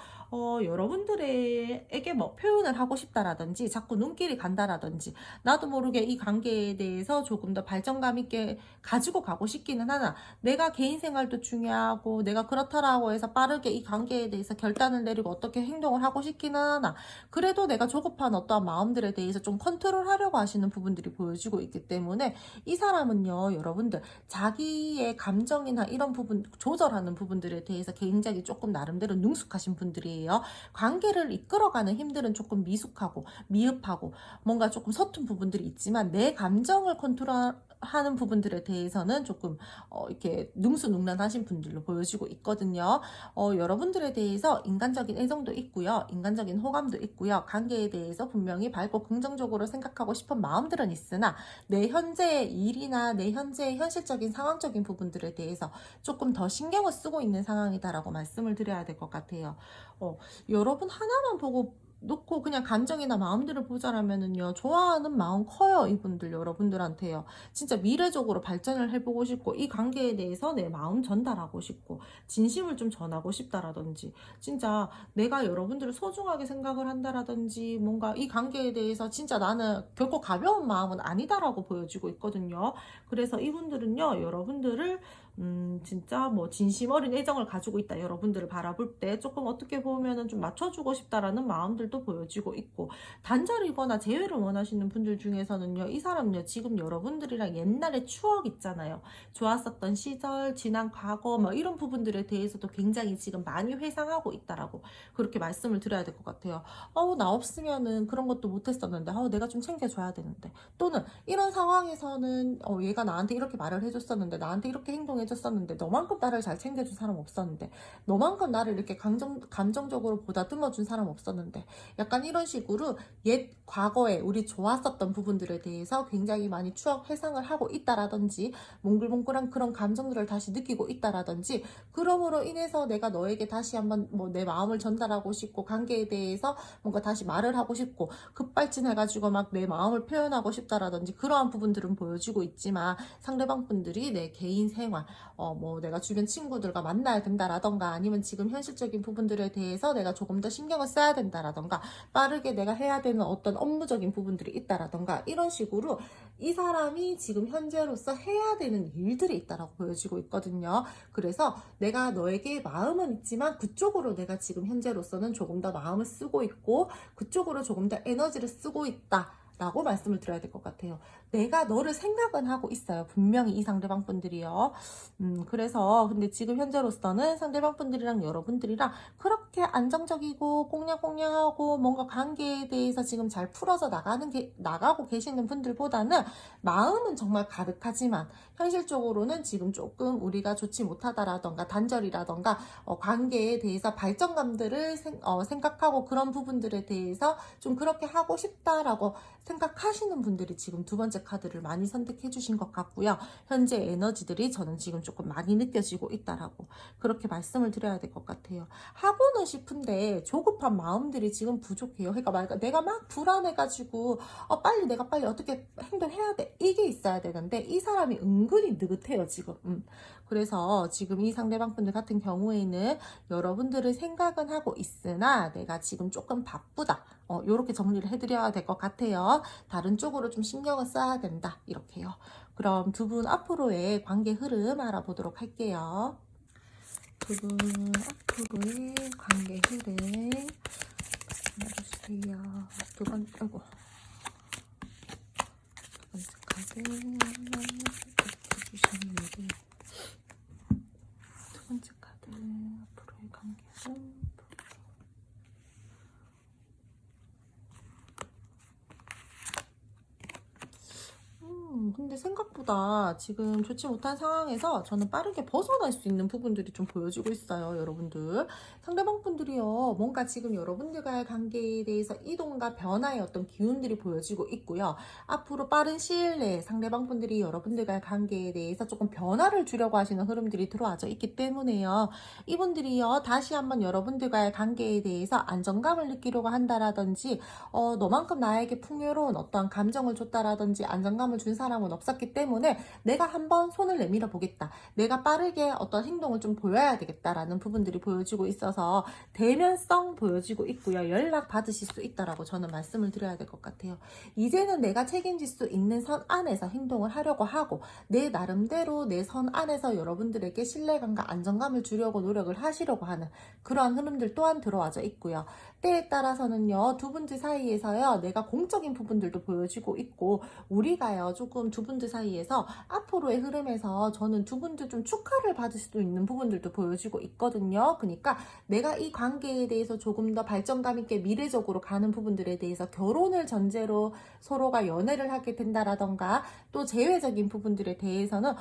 Speaker 1: 여러분들에게 뭐 표현을 하고 싶다라든지 자꾸 눈길이 간다라든지 나도 모르게 이 관계에 대해서 조금 더 발전감 있게 가지고 가고 싶기는 하나 내가 개인 생활도 중요하고 내가 그렇다라고 해서 빠르게 이 관계에 대해서 결단을 내리고 어떻게 행동을 하고 싶기는 하나 그래도 내가 조급한 어떠한 마음들에 대해서 좀 컨트롤하려고 하시는 부분들이 보여지고 있기 때문에 이 사람은요 여러분들 자기의 감정이나 이런 부분 조절하는 부분들에 대해서 굉장히 조금 나름대로 능숙하신 분들이에요. 관계를 이끌어가는 힘들은 조금 미숙하고 미흡하고 뭔가 조금 서툰 부분들이 있지만 내 감정을 컨트롤하는 부분들에 대해서는 조금 이렇게 능수능란하신 분들로 보여지고 있거든요. 여러분들에 대해서 인간적인 애정도 있고요. 인간적인 호감도 있고요. 관계에 대해서 분명히 밝고 긍정적으로 생각하고 싶은 마음들은 있으나 내 현재의 일이나 내 현재의 현실적인 상황적인 부분들에 대해서 조금 더 신경을 쓰고 있는 상황이다라고 말씀을 드려야 될 것 같아요. 여러분 하나만 보고 놓고 그냥 감정이나 마음들을 보자라면은요 좋아하는 마음 커요. 이분들 여러분들한테요 진짜 미래적으로 발전을 해보고 싶고 이 관계에 대해서 내 마음 전달하고 싶고 진심을 좀 전하고 싶다라든지 진짜 내가 여러분들을 소중하게 생각을 한다라든지 뭔가 이 관계에 대해서 진짜 나는 결코 가벼운 마음은 아니다라고 보여지고 있거든요. 그래서 이분들은요 여러분들을 진짜 뭐 진심 어린 애정을 가지고 있다. 여러분들을 바라볼 때 조금 어떻게 보면은 좀 맞춰주고 싶다라는 마음들도 보여지고 있고 단절이거나 재회를 원하시는 분들 중에서는요 이 사람은요 지금 여러분들이랑 옛날의 추억 있잖아요. 좋았었던 시절, 지난 과거 뭐 이런 부분들에 대해서도 굉장히 지금 많이 회상하고 있다라고 그렇게 말씀을 드려야 될 것 같아요. 나 없으면은 그런 것도 못했었는데 내가 좀 챙겨줘야 되는데 또는 이런 상황에서는 얘가 나한테 이렇게 말을 해줬었는데 나한테 이렇게 행동해줬었는데 너만큼 나를 잘 챙겨준 사람 없었는데 너만큼 나를 이렇게 감정적으로 보다듬어준 사람 없었는데 약간 이런 식으로 옛 과거에 우리 좋았었던 부분들에 대해서 굉장히 많이 추억 회상을 하고 있다라든지 몽글몽글한 그런 감정들을 다시 느끼고 있다라든지 그러므로 인해서 내가 너에게 다시 한번 뭐 내 마음을 전달하고 싶고 관계에 대해서 뭔가 다시 말을 하고 싶고 급발진해가지고 막 내 마음을 표현하고 싶다라든지 그러한 부분들은 보여지고 있지만 상대방 분들이 내 개인 생활 뭐 내가 주변 친구들과 만나야 된다라던가 아니면 지금 현실적인 부분들에 대해서 내가 조금 더 신경을 써야 된다라던가 빠르게 내가 해야 되는 어떤 업무적인 부분들이 있다라던가 이런 식으로 이 사람이 지금 현재로서 해야 되는 일들이 있다라고 보여지고 있거든요. 그래서 내가 너에게 마음은 있지만 그쪽으로 내가 지금 현재로서는 조금 더 마음을 쓰고 있고 그쪽으로 조금 더 에너지를 쓰고 있다. 라고 말씀을 드려야 될 것 같아요. 내가 너를 생각은 하고 있어요. 분명히 이 상대방 분들이요. 그래서 근데 지금 현재로서는 상대방 분들이랑 여러분들이랑 그렇게 안정적이고 꽁냥꽁냥하고 뭔가 관계에 대해서 지금 잘 풀어져 나가고 계시는 분들보다는 마음은 정말 가득하지만 현실적으로는 지금 조금 우리가 좋지 못하다라던가 단절이라던가 관계에 대해서 발전감들을 생각하고 그런 부분들에 대해서 좀 그렇게 하고 싶다라고 생각하시는 분들이 지금 두 번째 카드를 많이 선택해 주신 것 같고요. 현재 에너지들이 저는 지금 조금 많이 느껴지고 있다라고 그렇게 말씀을 드려야 될 것 같아요. 하고는 싶은데 조급한 마음들이 지금 부족해요. 그러니까 내가 막 불안해가지고 내가 빨리 어떻게 행동해야 돼 이게 있어야 되는데 이 사람이 은근히 느긋해요 지금. 그래서 지금 이 상대방 분들 같은 경우에는 여러분들을 생각은 하고 있으나 내가 지금 조금 바쁘다. 요렇게 정리를 해드려야 될 것 같아요. 다른 쪽으로 좀 신경을 써야 된다. 이렇게요. 그럼 두 분 앞으로의 관계 흐름 알아보도록 할게요. 두 분 앞으로의 관계 흐름 말해주세요. 두 번째 카드 주시는 일이 두 번째 카드 앞으로의 관계 흐름. 근데 생각보다 지금 좋지 못한 상황에서 저는 빠르게 벗어날 수 있는 부분들이 좀 보여지고 있어요, 여러분들. 상대방 분들이요, 뭔가 지금 여러분들과의 관계에 대해서 이동과 변화의 어떤 기운들이 보여지고 있고요. 앞으로 빠른 시일 내에 상대방 분들이 여러분들과의 관계에 대해서 조금 변화를 주려고 하시는 흐름들이 들어와져 있기 때문에요. 이분들이요, 다시 한번 여러분들과의 관계에 대해서 안정감을 느끼려고 한다라든지, 너만큼 나에게 풍요로운 어떠한 감정을 줬다라든지 안정감을 준 사람은 없었기 때문에 내가 한번 손을 내밀어 보겠다. 내가 빠르게 어떤 행동을 좀 보여야 되겠다라는 부분들이 보여지고 있어서 대면성 보여지고 있고요. 연락 받으실 수 있다라고 저는 말씀을 드려야 될 것 같아요. 이제는 내가 책임질 수 있는 선 안에서 행동을 하려고 하고 내 나름대로 내 선 안에서 여러분들에게 신뢰감과 안정감을 주려고 노력을 하시려고 하는 그러한 흐름들 또한 들어와져 있고요. 때에 따라서는요, 두 분들 사이에서요, 내가 공적인 부분들도 보여지고 있고, 우리가요, 조금 두 분들 사이에서 앞으로의 흐름에서 저는 두 분들 좀 축하를 받을 수도 있는 부분들도 보여지고 있거든요. 그러니까 내가 이 관계에 대해서 조금 더 발전감 있게 미래적으로 가는 부분들에 대해서 결혼을 전제로 서로가 연애를 하게 된다라던가, 또 재회적인 부분들에 대해서는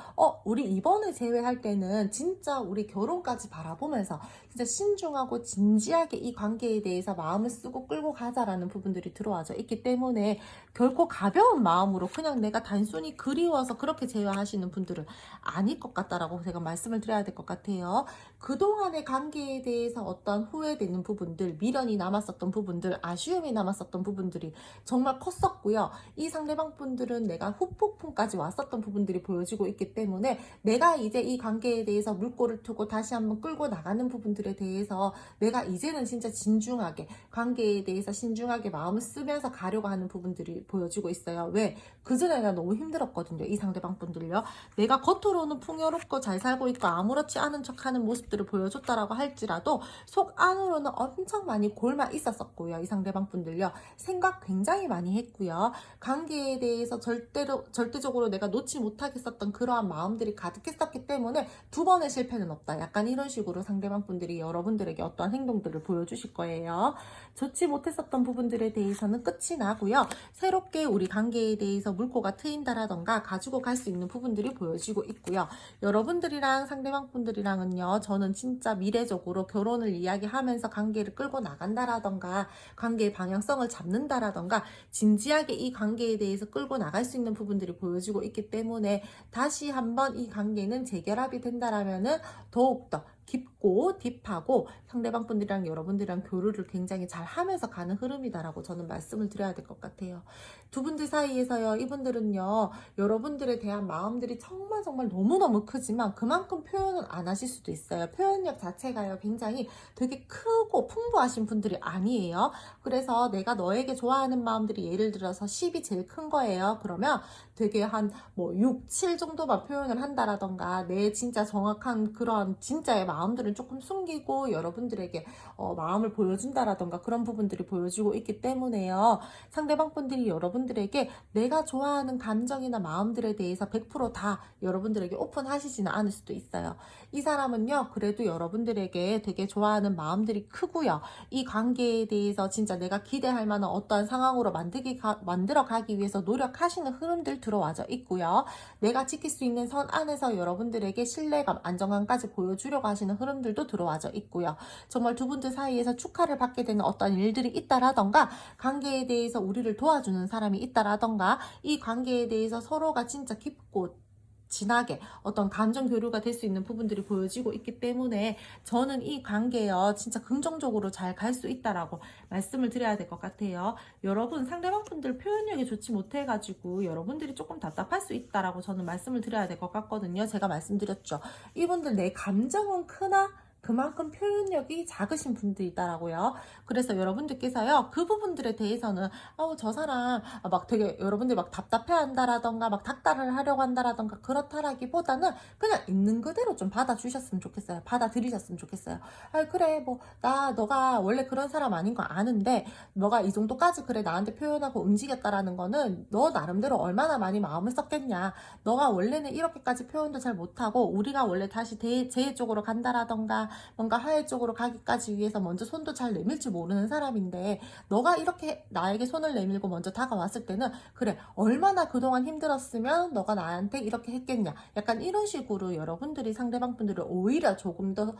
Speaker 1: 우리 이번에 재회할 때는 진짜 우리 결혼까지 바라보면서 진짜 신중하고 진지하게 이 관계에 대해서 마음을 쓰고 끌고 가자라는 부분들이 들어와져 있기 때문에 결코 가벼운 마음으로 그냥 내가 단순히 그리워서 그렇게 재회하시는 분들은 아닐 것 같다라고 제가 말씀을 드려야 될 것 같아요. 그동안의 관계에 대해서 어떤 후회되는 부분들, 미련이 남았었던 부분들, 아쉬움이 남았었던 부분들이 정말 컸었고요. 이 상대방 분들은 내가 후폭풍까지 왔었던 부분들이 보여지고 있기 때문에 내가 이제 이 관계에 대해서 물꼬를 트고 다시 한번 끌고 나가는 부분들에 대해서 내가 이제는 진짜 진중하게 관계에 대해서 신중하게 마음을 쓰면서 가려고 하는 부분들이 보여지고 있어요. 왜? 그전에가 너무 힘들었거든요. 이 상대방 분들요. 내가 겉으로는 풍요롭고 잘 살고 있고 아무렇지 않은 척하는 모습들을 보여줬다라고 할지라도 속 안으로는 엄청 많이 골마 있었었고요. 이 상대방 분들요. 생각 굉장히 많이 했고요. 관계에 대해서 절대적으로 내가 놓지 못하겠었던 그러한 마음들이 가득했었기 때문에 두 번의 실패는 없다. 약간 이런 식으로 상대방 분들이 여러분들에게 어떠한 행동들을 보여주실 거예요. 좋지 못했었던 부분들에 대해서는 끝이 나고요. 새롭게 우리 관계에 대해서 물꼬가 트인다라던가 가지고 갈 수 있는 부분들이 보여지고 있고요. 여러분들이랑 상대방 분들이랑은요, 저는 진짜 미래적으로 결혼을 이야기하면서 관계를 끌고 나간다라던가 관계의 방향성을 잡는다라던가 진지하게 이 관계에 대해서 끌고 나갈 수 있는 부분들이 보여지고 있기 때문에 다시 한번 이 관계는 재결합이 된다라면은 더욱더 깊고 딥하고 상대방 분들이랑 여러분들이랑 교류를 굉장히 잘 하면서 가는 흐름이다라고 저는 말씀을 드려야 될 것 같아요. 두 분들 사이에서요, 이분들은요, 여러분들에 대한 마음들이 정말 너무너무 크지만 그만큼 표현은 안 하실 수도 있어요. 표현력 자체가요, 굉장히 되게 크고 풍부하신 분들이 아니에요. 그래서 내가 너에게 좋아하는 마음들이 예를 들어서 10이 제일 큰 거예요. 그러면 되게 한 6, 7 정도만 표현을 한다라던가 내 진짜 정확한 그런 진짜의 마음들은 조금 숨기고 여러분들에게 마음을 보여준다라던가 그런 부분들이 보여지고 있기 때문에요. 상대방 분들이 여러분들에게 내가 좋아하는 감정이나 마음들에 대해서 100%다 여러분들에게 오픈하시지는 않을 수도 있어요. 이 사람은요, 그래도 여러분들에게 되게 좋아하는 마음들이 크고요. 이 관계에 대해서 진짜 내가 기대할 만한 어떠한 상황으로 만들어 가기 위해서 노력하시는 흐름들 들어와져 있고요. 내가 지킬 수 있는 선 안에서 여러분들에게 신뢰감, 안정감까지 보여주려고 하시는 흐름들도 들어와져 있고요. 정말 두 분들 사이에서 축하를 받게 되는 어떤 일들이 있다라던가 관계에 대해서 우리를 도와주는 사람이 있다라던가 이 관계에 대해서 서로가 진짜 깊고 진하게 어떤 감정 교류가 될 수 있는 부분들이 보여지고 있기 때문에 저는 이 관계요, 진짜 긍정적으로 잘 갈 수 있다라고 말씀을 드려야 될 것 같아요. 여러분, 상대방 분들 표현력이 좋지 못해가지고 여러분들이 조금 답답할 수 있다라고 저는 말씀을 드려야 될 것 같거든요. 제가 말씀드렸죠. 이분들 내 감정은 크나 그만큼 표현력이 작으신 분들이더라고요. 그래서 여러분들께서요, 그 부분들에 대해서는 저 사람 막 되게 여러분들이 막 답답해 한다라던가 막 닥달을 하려고 한다라던가 그렇다라기보다는 그냥 있는 그대로 좀 받아주셨으면 좋겠어요. 받아들이셨으면 좋겠어요. 그래 뭐 너가 원래 그런 사람 아닌 거 아는데 너가 이 정도까지 그래 나한테 표현하고 움직였다라는 거는 너 나름대로 얼마나 많이 마음을 썼겠냐. 너가 원래는 이렇게까지 표현도 잘 못하고 우리가 원래 다시 재해 쪽으로 간다라던가 뭔가 하해 쪽으로 가기까지 위해서 먼저 손도 잘 내밀 줄 모르는 사람인데 너가 이렇게 나에게 손을 내밀고 먼저 다가왔을 때는 그래 얼마나 그동안 힘들었으면 너가 나한테 이렇게 했겠냐. 약간 이런 식으로 여러분들이 상대방 분들을 오히려 조금 더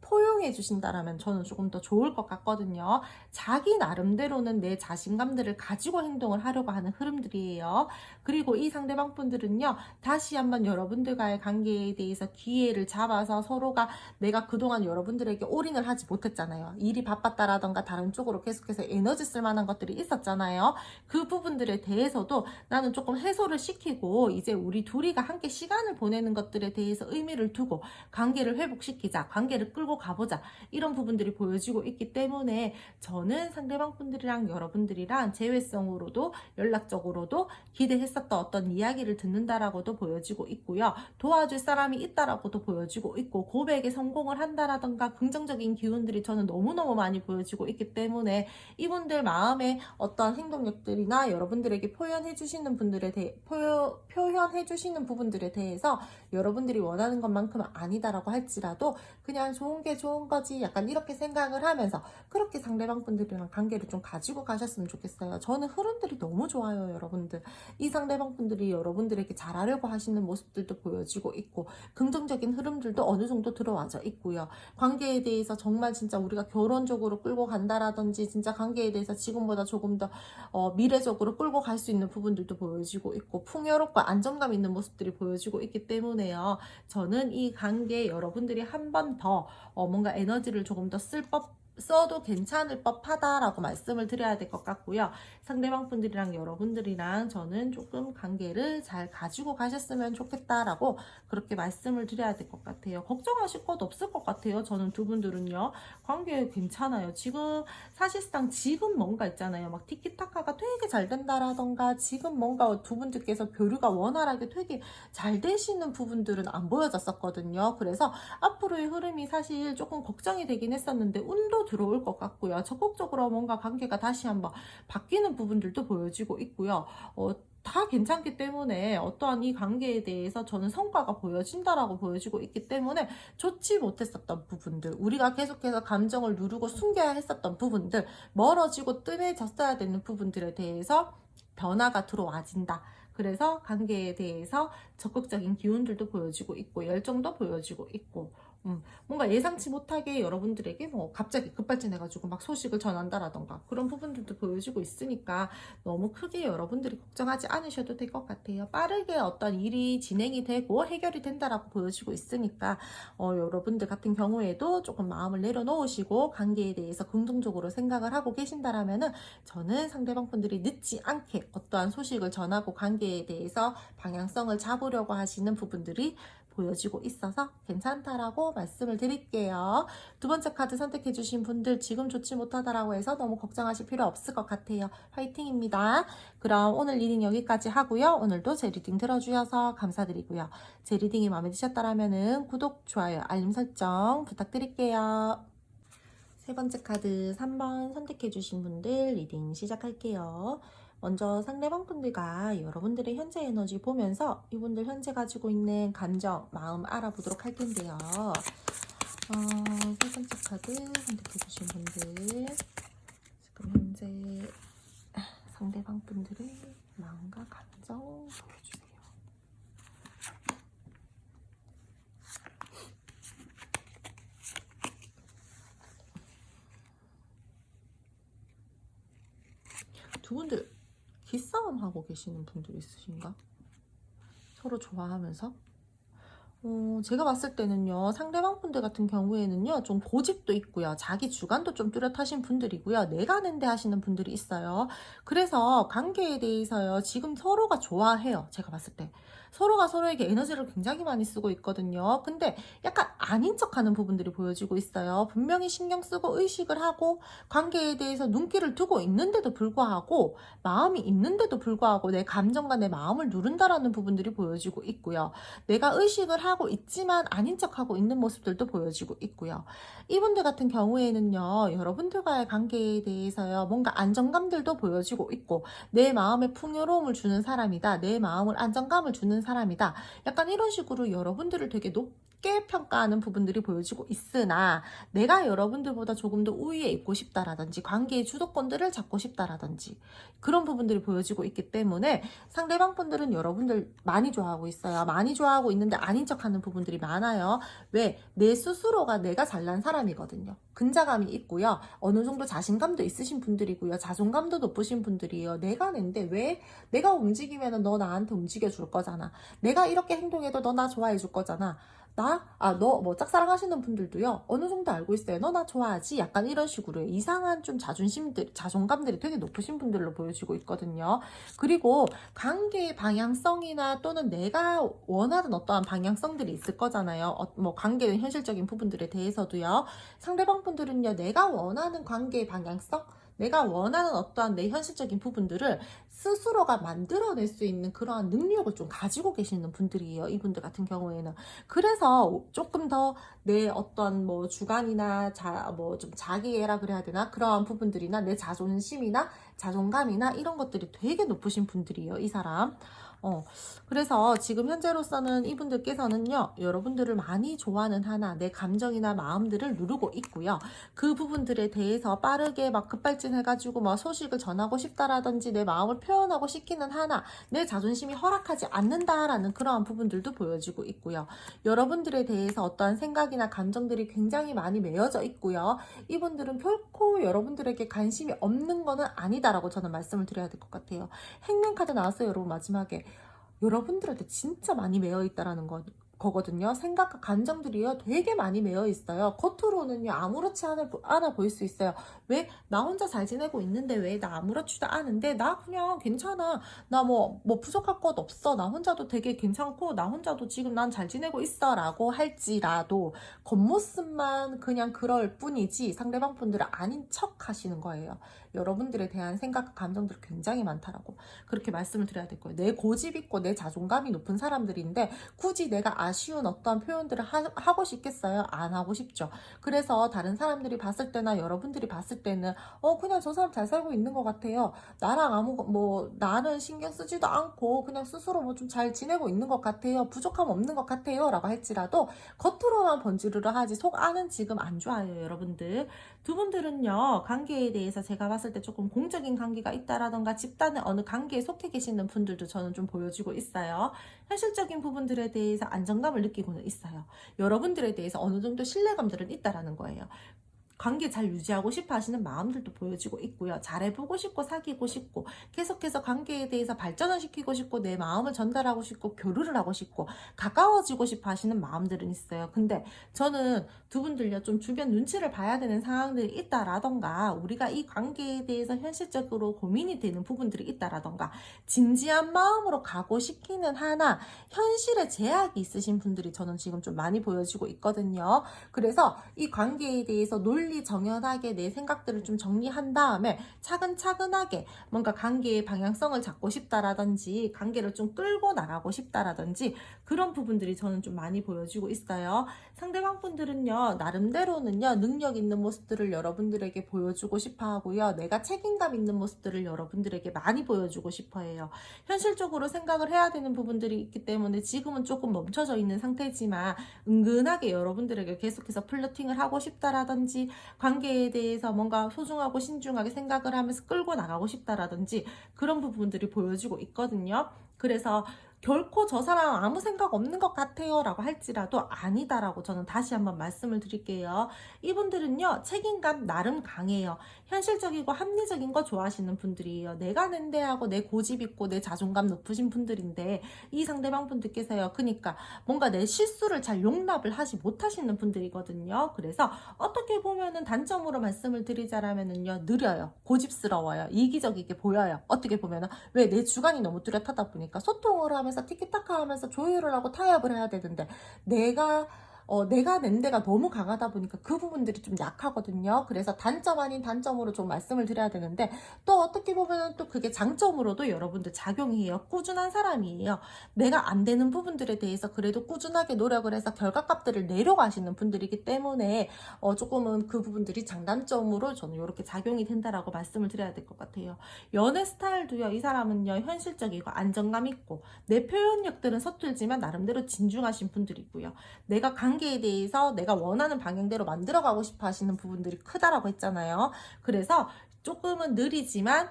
Speaker 1: 포용해 주신다라면 저는 조금 더 좋을 것 같거든요. 자기 나름대로는 내 자신감들을 가지고 행동을 하려고 하는 흐름들이에요. 그리고 이 상대방 분들은요, 다시 한번 여러분들과의 관계에 대해서 기회를 잡아서 서로가 내가 그동안 여러분들에게 올인을 하지 못했잖아요. 일이 바빴다라던가 다른 쪽으로 계속해서 에너지 쓸 만한 것들이 있었잖아요. 그 부분들에 대해서도 나는 조금 해소를 시키고 이제 우리 둘이가 함께 시간을 보내는 것들에 대해서 의미를 두고 관계를 회복시키자. 관계를 끌고 가보자. 이런 부분들이 보여지고 있기 때문에 저는 상대방 분들이랑 여러분들이랑 재회성으로도 연락적으로도 기대했었던 어떤 이야기를 듣는다라고도 보여지고 있고요. 도와줄 사람이 있다라고도 보여지고 있고 고백에 성공을 한다라던가 긍정적인 기운들이 저는 너무너무 많이 보여지고 있기 때문에 이분들 마음의 어떤 행동력들이나 여러분들에게 표현해 주시는 표현해 주시는 부분들에 대해서 여러분들이 원하는 것만큼은 아니다라고 할지라도 그냥 좋은 게 좋은 거지 약간 이렇게 생각을 하면서 그렇게 상대방 분들이랑 관계를 좀 가지고 가셨으면 좋겠어요. 저는 흐름들이 너무 좋아요, 여러분들. 이 상대방 분들이 여러분들에게 잘하려고 하시는 모습들도 보여지고 있고 긍정적인 흐름들도 어느 정도 들어와져 있고요. 관계에 대해서 정말 진짜 우리가 결혼적으로 끌고 간다라든지 진짜 관계에 대해서 지금보다 조금 더 미래적으로 끌고 갈 수 있는 부분들도 보여지고 있고 풍요롭고 안정감 있는 모습들이 보여지고 있기 때문에요. 저는 이 관계 여러분들이 한 번 더 뭔가 에너지를 조금 더 써도 괜찮을 법하다라고 말씀을 드려야 될 것 같고요. 상대방 분들이랑 여러분들이랑 저는 조금 관계를 잘 가지고 가셨으면 좋겠다라고 그렇게 말씀을 드려야 될 것 같아요. 걱정하실 것 없을 것 같아요. 저는 두 분들은요. 관계 괜찮아요. 사실상 지금 뭔가 있잖아요. 막 티키타카가 되게 잘 된다라던가 지금 뭔가 두 분들께서 교류가 원활하게 되게 잘 되시는 부분들은 안 보여졌었거든요. 그래서 앞으로의 흐름이 사실 조금 걱정이 되긴 했었는데 운도 들어올 것 같고요. 적극적으로 뭔가 관계가 다시 한번 바뀌는 부분들도 보여지고 있고요. 다 괜찮기 때문에 어떠한 이 관계에 대해서 저는 성과가 보여진다라고 보여지고 있기 때문에 좋지 못했었던 부분들, 우리가 계속해서 감정을 누르고 숨겨야 했었던 부분들, 멀어지고 뜸해졌어야 되는 부분들에 대해서 변화가 들어와진다. 그래서 관계에 대해서 적극적인 기운들도 보여지고 있고 열정도 보여지고 있고 뭔가 예상치 못하게 여러분들에게 뭐 갑자기 급발진해가지고 막 소식을 전한다라던가 그런 부분들도 보여지고 있으니까 너무 크게 여러분들이 걱정하지 않으셔도 될 것 같아요. 빠르게 어떤 일이 진행이 되고 해결이 된다라고 보여지고 있으니까 여러분들 같은 경우에도 조금 마음을 내려놓으시고 관계에 대해서 긍정적으로 생각을 하고 계신다라면은 저는 상대방 분들이 늦지 않게 어떠한 소식을 전하고 관계에 대해서 방향성을 잡으려고 하시는 부분들이 보여지고 있어서 괜찮다라고 말씀을 드릴게요. 두 번째 카드 선택해 주신 분들 지금 좋지 못하다라고 해서 너무 걱정하실 필요 없을 것 같아요. 화이팅입니다. 그럼 오늘 리딩 여기까지 하고요. 오늘도 제 리딩 들어주셔서 감사드리고요. 제 리딩이 마음에 드셨다라면은 구독, 좋아요, 알림 설정 부탁드릴게요. 세 번째 카드 3번 선택해 주신 분들 리딩 시작할게요. 먼저 상대방 분들과 여러분들의 현재 에너지 보면서 이분들 현재 가지고 있는 감정, 마음 알아보도록 할 텐데요. 세 번째 카드 선택해 주신 분들 지금 현재 상대방 분들의 마음과 감정 보여주세요. 두 분들 기싸움 하고 계시는 분들 있으신가? 서로 좋아하면서? 제가 봤을 때는요, 상대방 분들 같은 경우에는요, 좀 고집도 있고요, 자기 주관도 좀 뚜렷하신 분들이고요, 내가 낸데 하시는 분들이 있어요. 그래서 관계에 대해서요, 지금 서로가 좋아해요. 제가 봤을 때. 서로가 서로에게 에너지를 굉장히 많이 쓰고 있거든요. 근데 약간 아닌 척하는 부분들이 보여지고 있어요. 분명히 신경 쓰고 의식을 하고 관계에 대해서 눈길을 두고 있는데도 불구하고 마음이 있는데도 불구하고 내 감정과 내 마음을 누른다라는 부분들이 보여지고 있고요. 내가 의식을 하고 있지만 아닌 척하고 있는 모습들도 보여지고 있고요. 이분들 같은 경우에는요, 여러분들과의 관계에 대해서요, 뭔가 안정감들도 보여지고 있고 내 마음에 풍요로움을 주는 사람이다, 내 마음을 안정감을 주는 사람이다, 약간 이런 식으로 여러분들을 되게 높게 평가하는 부분들이 보여지고 있으나 내가 여러분들보다 조금 더 우위에 있고 싶다라든지 관계의 주도권들을 잡고 싶다라든지 그런 부분들이 보여지고 있기 때문에 상대방 분들은 여러분들 많이 좋아하고 있어요. 많이 좋아하고 있는데 아닌 척하는 부분들이 많아요. 왜? 내 스스로가 내가 잘난 사람이거든요. 근자감이 있고요. 어느 정도 자신감도 있으신 분들이고요. 자존감도 높으신 분들이에요. 내가 낸데 왜? 내가 움직이면 너 나한테 움직여 줄 거잖아. 내가 이렇게 행동해도 너 나 좋아해 줄 거잖아. 너 뭐 짝사랑하시는 분들도요, 어느 정도 알고 있어요. 너 나 좋아하지? 약간 이런 식으로 이상한 좀 자존감들이 되게 높으신 분들로 보여지고 있거든요. 그리고 관계의 방향성이나 또는 내가 원하는 어떠한 방향성들이 있을 거잖아요. 뭐 관계의 현실적인 부분들에 대해서도요. 상대방 분들은요, 내가 원하는 관계의 방향성? 내가 원하는 어떠한 내 현실적인 부분들을 스스로가 만들어낼 수 있는 그러한 능력을 좀 가지고 계시는 분들이에요. 이분들 같은 경우에는. 그래서 조금 더 내 어떤 뭐 주관이나 뭐 좀 자기애라 그래야 되나? 그러한 부분들이나 내 자존심이나 자존감이나 이런 것들이 되게 높으신 분들이에요. 이 사람. 그래서 지금 현재로서는 이분들께서는요, 여러분들을 많이 좋아하는 하나, 내 감정이나 마음들을 누르고 있고요. 그 부분들에 대해서 빠르게 막 급발진해가지고 막 소식을 전하고 싶다라든지 내 마음을 표현하고 시키는 하나, 내 자존심이 허락하지 않는다라는 그러한 부분들도 보여지고 있고요. 여러분들에 대해서 어떠한 생각이나 감정들이 굉장히 많이 매여져 있고요. 이분들은 결코 여러분들에게 관심이 없는 거는 아니다라고 저는 말씀을 드려야 될 것 같아요. 행운카드 나왔어요, 여러분. 마지막에 여러분들한테 진짜 많이 매여 있다라는 거거든요. 생각과 감정들이요, 되게 많이 매여 있어요. 겉으로는요, 아무렇지 않아 보일 수 있어요. 왜? 나 혼자 잘 지내고 있는데 왜? 나 아무렇지도 않은데 나 그냥 괜찮아. 나 뭐 부족할 것 없어. 나 혼자도 되게 괜찮고 나 혼자도 지금 난 잘 지내고 있어 라고 할지라도 겉모습만 그냥 그럴 뿐이지 상대방 분들은 아닌 척 하시는 거예요. 여러분들에 대한 생각과 감정들이 굉장히 많다라고 그렇게 말씀을 드려야 될 거예요. 내 고집 있고 내 자존감이 높은 사람들인데 굳이 내가 아쉬운 어떤 표현들을 하고 싶겠어요? 안 하고 싶죠. 그래서 다른 사람들이 봤을 때나 여러분들이 봤을 때는 그냥 저 사람 잘 살고 있는 것 같아요. 나는 신경 쓰지도 않고 그냥 스스로 뭐 좀 잘 지내고 있는 것 같아요. 부족함 없는 것 같아요. 라고 할지라도 겉으로만 번지르르 하지 속 안은 지금 안 좋아요, 여러분들. 두 분들은요, 관계에 대해서 제가 봤을 때 조금 공적인 관계가 있다라던가 집단의 어느 관계에 속해 계시는 분들도 저는 좀 보여지고 있어요. 현실적인 부분들에 대해서 안정감을 느끼고는 있어요. 여러분들에 대해서 어느 정도 신뢰감들은 있다라는 거예요. 관계 잘 유지하고 싶어 하시는 마음들도 보여지고 있고요. 잘해보고 싶고 사귀고 싶고 계속해서 관계에 대해서 발전을 시키고 싶고 내 마음을 전달하고 싶고 교류를 하고 싶고 가까워지고 싶어 하시는 마음들은 있어요. 근데 저는 두 분들요, 좀 주변 눈치를 봐야 되는 상황들이 있다라던가 우리가 이 관계에 대해서 현실적으로 고민이 되는 부분들이 있다라던가 진지한 마음으로 가고 싶기는 하나 현실에 제약이 있으신 분들이 저는 지금 좀 많이 보여지고 있거든요. 그래서 이 관계에 대해서 논리정연하게 내 생각들을 좀 정리한 다음에 차근차근하게 뭔가 관계의 방향성을 잡고 싶다라든지 관계를 좀 끌고 나가고 싶다라든지 그런 부분들이 저는 좀 많이 보여지고 있어요. 상대방 분들은요, 나름대로는요, 능력 있는 모습들을 여러분들에게 보여주고 싶어 하고요. 내가 책임감 있는 모습들을 여러분들에게 많이 보여주고 싶어 해요. 현실적으로 생각을 해야 되는 부분들이 있기 때문에 지금은 조금 멈춰져 있는 상태지만 은근하게 여러분들에게 계속해서 플러팅을 하고 싶다라든지 관계에 대해서 뭔가 소중하고 신중하게 생각을 하면서 끌고 나가고 싶다라든지 그런 부분들이 보여지고 있거든요. 그래서 결코 저 사람 아무 생각 없는 것 같아요 라고 할지라도 아니다라고 저는 다시 한번 말씀을 드릴게요. 이분들은요, 책임감 나름 강해요. 현실적이고 합리적인 거 좋아하시는 분들이에요. 내가 낸대하고 내 고집 있고 내 자존감 높으신 분들인데 이 상대방 분들께서요, 그러니까 뭔가 내 실수를 잘 용납을 하지 못하시는 분들이거든요. 그래서 어떻게 보면은 단점으로 말씀을 드리자라면은요, 느려요, 고집스러워요, 이기적이게 보여요. 어떻게 보면은 왜 내 주관이 너무 뚜렷하다 보니까 소통을 하면서 티키타카 하면서 조율을 하고 타협을 해야 되는데 내가 내가 낸 데가 너무 강하다 보니까 그 부분들이 좀 약하거든요. 그래서 단점 아닌 단점으로 좀 말씀을 드려야 되는데, 또 어떻게 보면 또 그게 장점으로도 여러분들 작용이에요. 꾸준한 사람이에요. 내가 안 되는 부분들에 대해서 그래도 꾸준하게 노력을 해서 결과값들을 내려가시는 분들이기 때문에 조금은 그 부분들이 장단점으로 저는 이렇게 작용이 된다라고 말씀을 드려야 될 것 같아요. 연애 스타일도요, 이 사람은요 현실적이고 안정감 있고, 내 표현력들은 서툴지만 나름대로 진중하신 분들이고요. 내가 관계에 대해서 내가 원하는 방향대로 만들어가고 싶어 하시는 부분들이 크다라고 했잖아요. 그래서 조금은 느리지만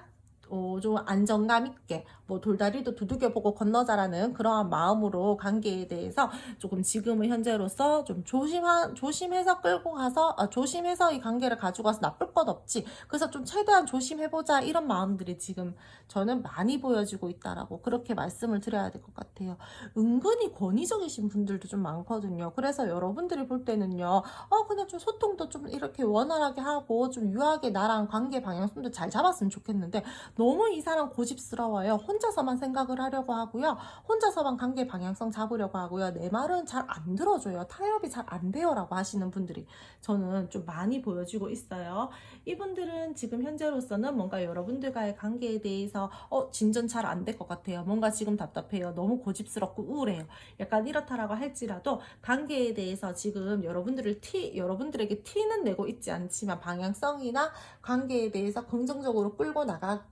Speaker 1: 좀 안정감 있게 뭐 돌다리도 두들겨보고 건너자라는 그러한 마음으로 관계에 대해서 조금 지금은 현재로서 좀 조심해서 끌고 가서 조심해서 이 관계를 가지고 가서 나쁠 것 없지, 그래서 좀 최대한 조심해보자, 이런 마음들이 지금 저는 많이 보여지고 있다라고 그렇게 말씀을 드려야 될 것 같아요. 은근히 권위적이신 분들도 좀 많거든요. 그래서 여러분들이 볼 때는요, 그냥 좀 소통도 좀 이렇게 원활하게 하고 좀 유하게 나랑 관계 방향성도 잘 잡았으면 좋겠는데, 너무 이 사람 고집스러워요. 혼자서만 생각을 하려고 하고요. 혼자서만 관계 방향성 잡으려고 하고요. 내 말은 잘 안 들어줘요. 타협이 잘 안 돼요 라고 하시는 분들이 저는 좀 많이 보여지고 있어요. 이분들은 지금 현재로서는 뭔가 여러분들과의 관계에 대해서 진전 잘 안 될 것 같아요. 뭔가 지금 답답해요. 너무 고집스럽고 우울해요. 약간 이렇다라고 할지라도 관계에 대해서 지금 여러분들에게 티는 내고 있지 않지만 방향성이나 관계에 대해서 긍정적으로 끌고 나가기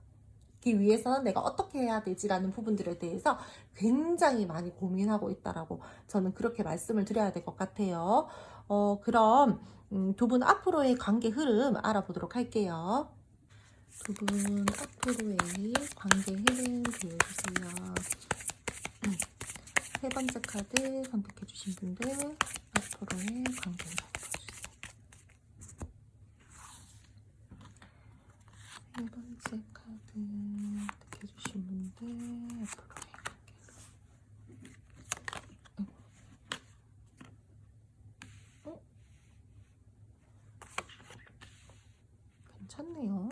Speaker 1: 위해서는 내가 어떻게 해야 되지라는 부분들에 대해서 굉장히 많이 고민하고 있다라고 저는 그렇게 말씀을 드려야 될 것 같아요. 그럼 두 분 앞으로의 관계 흐름 알아보도록 할게요. 두 분 앞으로의 관계 흐름 보여주세요. 세 번째 카드 선택해주신 분들 앞으로의 관계 흐름 보여주세요. 세 번째 카드 선택해주신 분들 앞으로의 관계 흐름. 괜찮네요.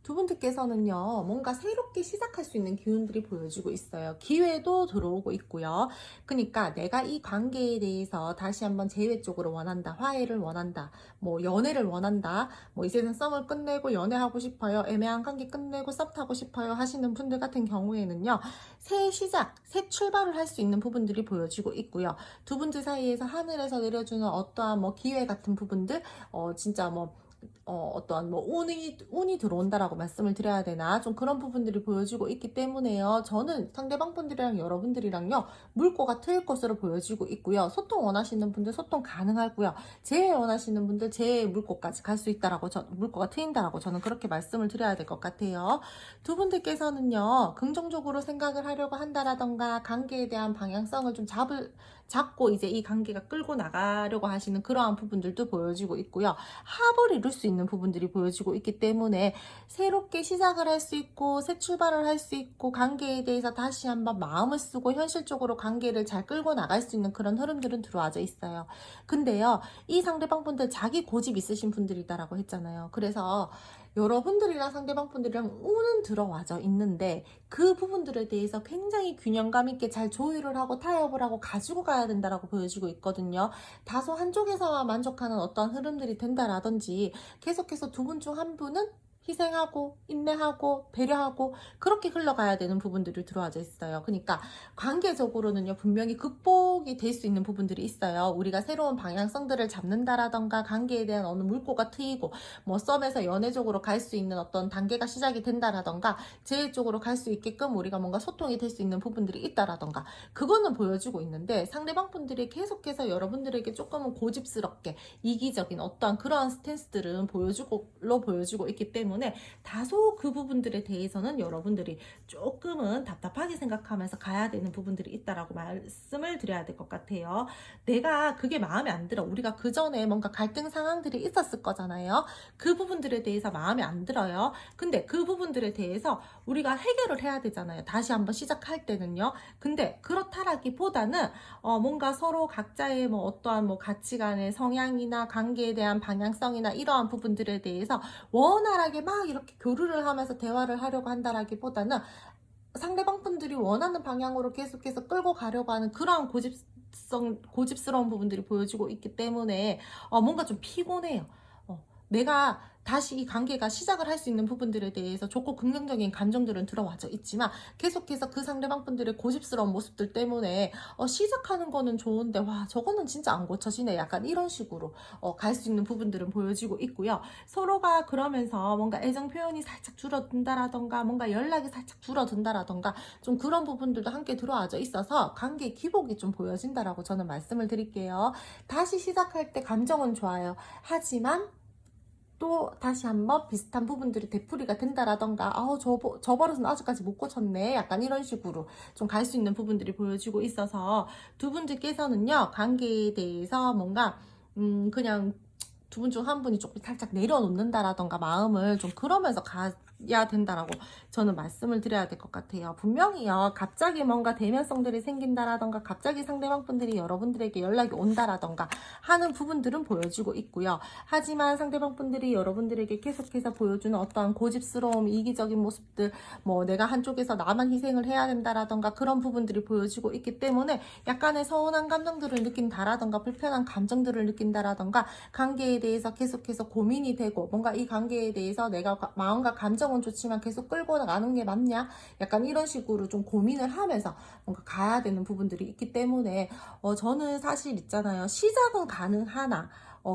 Speaker 1: 두 분들께서는요, 뭔가 새롭게 시작할 수 있는 기운들이 보여지고 있어요. 기회도 들어오고 있고요. 그러니까 내가 이 관계에 대해서 다시 한번 재회 쪽으로 원한다, 화해를 원한다, 뭐 연애를 원한다, 뭐 이제는 썸을 끝내고 연애하고 싶어요, 애매한 관계 끝내고 썸 타고 싶어요 하시는 분들 같은 경우에는요, 새 시작, 새 출발을 할 수 있는 부분들이 보여지고 있고요. 두 분들 사이에서 하늘에서 내려주는 어떠한 뭐 기회 같은 부분들, 진짜 뭐 어떠한 뭐 운이 들어온다라고 말씀을 드려야 되나, 좀 그런 부분들이 보여지고 있기 때문에요. 저는 상대방 분들이랑 여러분들이랑요, 물꼬가 트일 것으로 보여지고 있고요. 소통 원하시는 분들 소통 가능하고요. 재회 원하시는 분들 재회 물꼬까지 갈 수 있다라고, 물꼬가 트인다라고 저는 그렇게 말씀을 드려야 될 것 같아요. 두 분들께서는요, 긍정적으로 생각을 하려고 한다라던가 관계에 대한 방향성을 좀 잡고 이제 이 관계가 끌고 나가려고 하시는 그러한 부분들도 보여지고 있고요. 합을 이룰 수 있는 부분들이 보여지고 있기 때문에 새롭게 시작을 할 수 있고 새 출발을 할 수 있고, 관계에 대해서 다시 한번 마음을 쓰고 현실적으로 관계를 잘 끌고 나갈 수 있는 그런 흐름들은 들어와져 있어요. 근데요, 이 상대방 분들 자기 고집 있으신 분들이다라고 했잖아요. 그래서 여러분들이랑 상대방 분들이랑 운은 들어와져 있는데, 그 부분들에 대해서 굉장히 균형감 있게 잘 조율을 하고 타협을 하고 가지고 가야 된다라고 보여지고 있거든요. 다소 한쪽에서만 만족하는 어떤 흐름들이 된다라든지, 계속해서 두 분 중 한 분은 희생하고 인내하고 배려하고 그렇게 흘러가야 되는 부분들이 들어와져 있어요. 그러니까 관계적으로는요, 분명히 극복이 될 수 있는 부분들이 있어요. 우리가 새로운 방향성들을 잡는다라던가, 관계에 대한 어느 물꼬가 트이고, 뭐 썸에서 연애 쪽으로 갈 수 있는 어떤 단계가 시작이 된다라던가, 재회 쪽으로 갈 수 있게끔 우리가 뭔가 소통이 될 수 있는 부분들이 있다라던가, 그거는 보여주고 있는데, 상대방 분들이 계속해서 여러분들에게 조금은 고집스럽게 이기적인 어떠한 그러한 스탠스들은 보여주고 있기 때문에, 다소 그 부분들에 대해서는 여러분들이 조금은 답답하게 생각하면서 가야 되는 부분들이 있다라고 말씀을 드려야 될 것 같아요. 내가 그게 마음에 안 들어, 우리가 그 전에 뭔가 갈등 상황들이 있었을 거잖아요. 그 부분들에 대해서 마음에 안 들어요. 근데 그 부분들에 대해서 우리가 해결을 해야 되잖아요. 다시 한번 시작할 때는요. 근데 그렇다라기보다는 뭔가 서로 각자의 뭐 어떠한 뭐 가치관의 성향이나 관계에 대한 방향성이나 이러한 부분들에 대해서 원활하게 막 이렇게 교류를 하면서 대화를 하려고 한다라기보다는 상대방 분들이 원하는 방향으로 계속해서 끌고 가려고 하는 그러한 고집스러운 부분들이 보여지고 있기 때문에 뭔가 좀 피곤해요. 내가 다시 이 관계가 시작을 할 수 있는 부분들에 대해서 좋고 긍정적인 감정들은 들어와져 있지만 계속해서 그 상대방 분들의 고집스러운 모습들 때문에 시작하는 거는 좋은데 와 저거는 진짜 안 고쳐지네 약간 이런 식으로 갈 수 있는 부분들은 보여지고 있고요. 서로가 그러면서 뭔가 애정 표현이 살짝 줄어든다라던가 뭔가 연락이 살짝 줄어든다라던가 좀 그런 부분들도 함께 들어와져 있어서 관계 기복이 좀 보여진다라고 저는 말씀을 드릴게요. 다시 시작할 때 감정은 좋아요. 하지만 또 다시 한번 비슷한 부분들이 되풀이가 된다라던가 저 버릇은 아직까지 못 고쳤네 약간 이런 식으로 좀 갈 수 있는 부분들이 보여지고 있어서 두 분들께서는요 관계에 대해서 뭔가 그냥 두 분 중 한 분이 조금 살짝 내려놓는다라던가 마음을 좀 그러면서 가야 된다라고 저는 말씀을 드려야 될 것 같아요. 분명히요 갑자기 뭔가 대면성들이 생긴다라던가 갑자기 상대방 분들이 여러분들에게 연락이 온다라던가 하는 부분들은 보여지고 있고요. 하지만 상대방 분들이 여러분들에게 계속해서 보여주는 어떠한 고집스러움, 이기적인 모습들, 뭐 내가 한쪽에서 나만 희생을 해야 된다라던가 그런 부분들이 보여지고 있기 때문에 약간의 서운한 감정들을 느낀다라던가 불편한 감정들을 느낀다라던가 관계에 대해서 계속해서 고민이 되고 뭔가 이 관계에 대해서 내가 마음과 감정은 좋지만 계속 끌고 나가는 게 맞냐? 약간 이런 식으로 좀 고민을 하면서 뭔가 가야 되는 부분들이 있기 때문에 저는 사실 있잖아요. 시작은 가능하나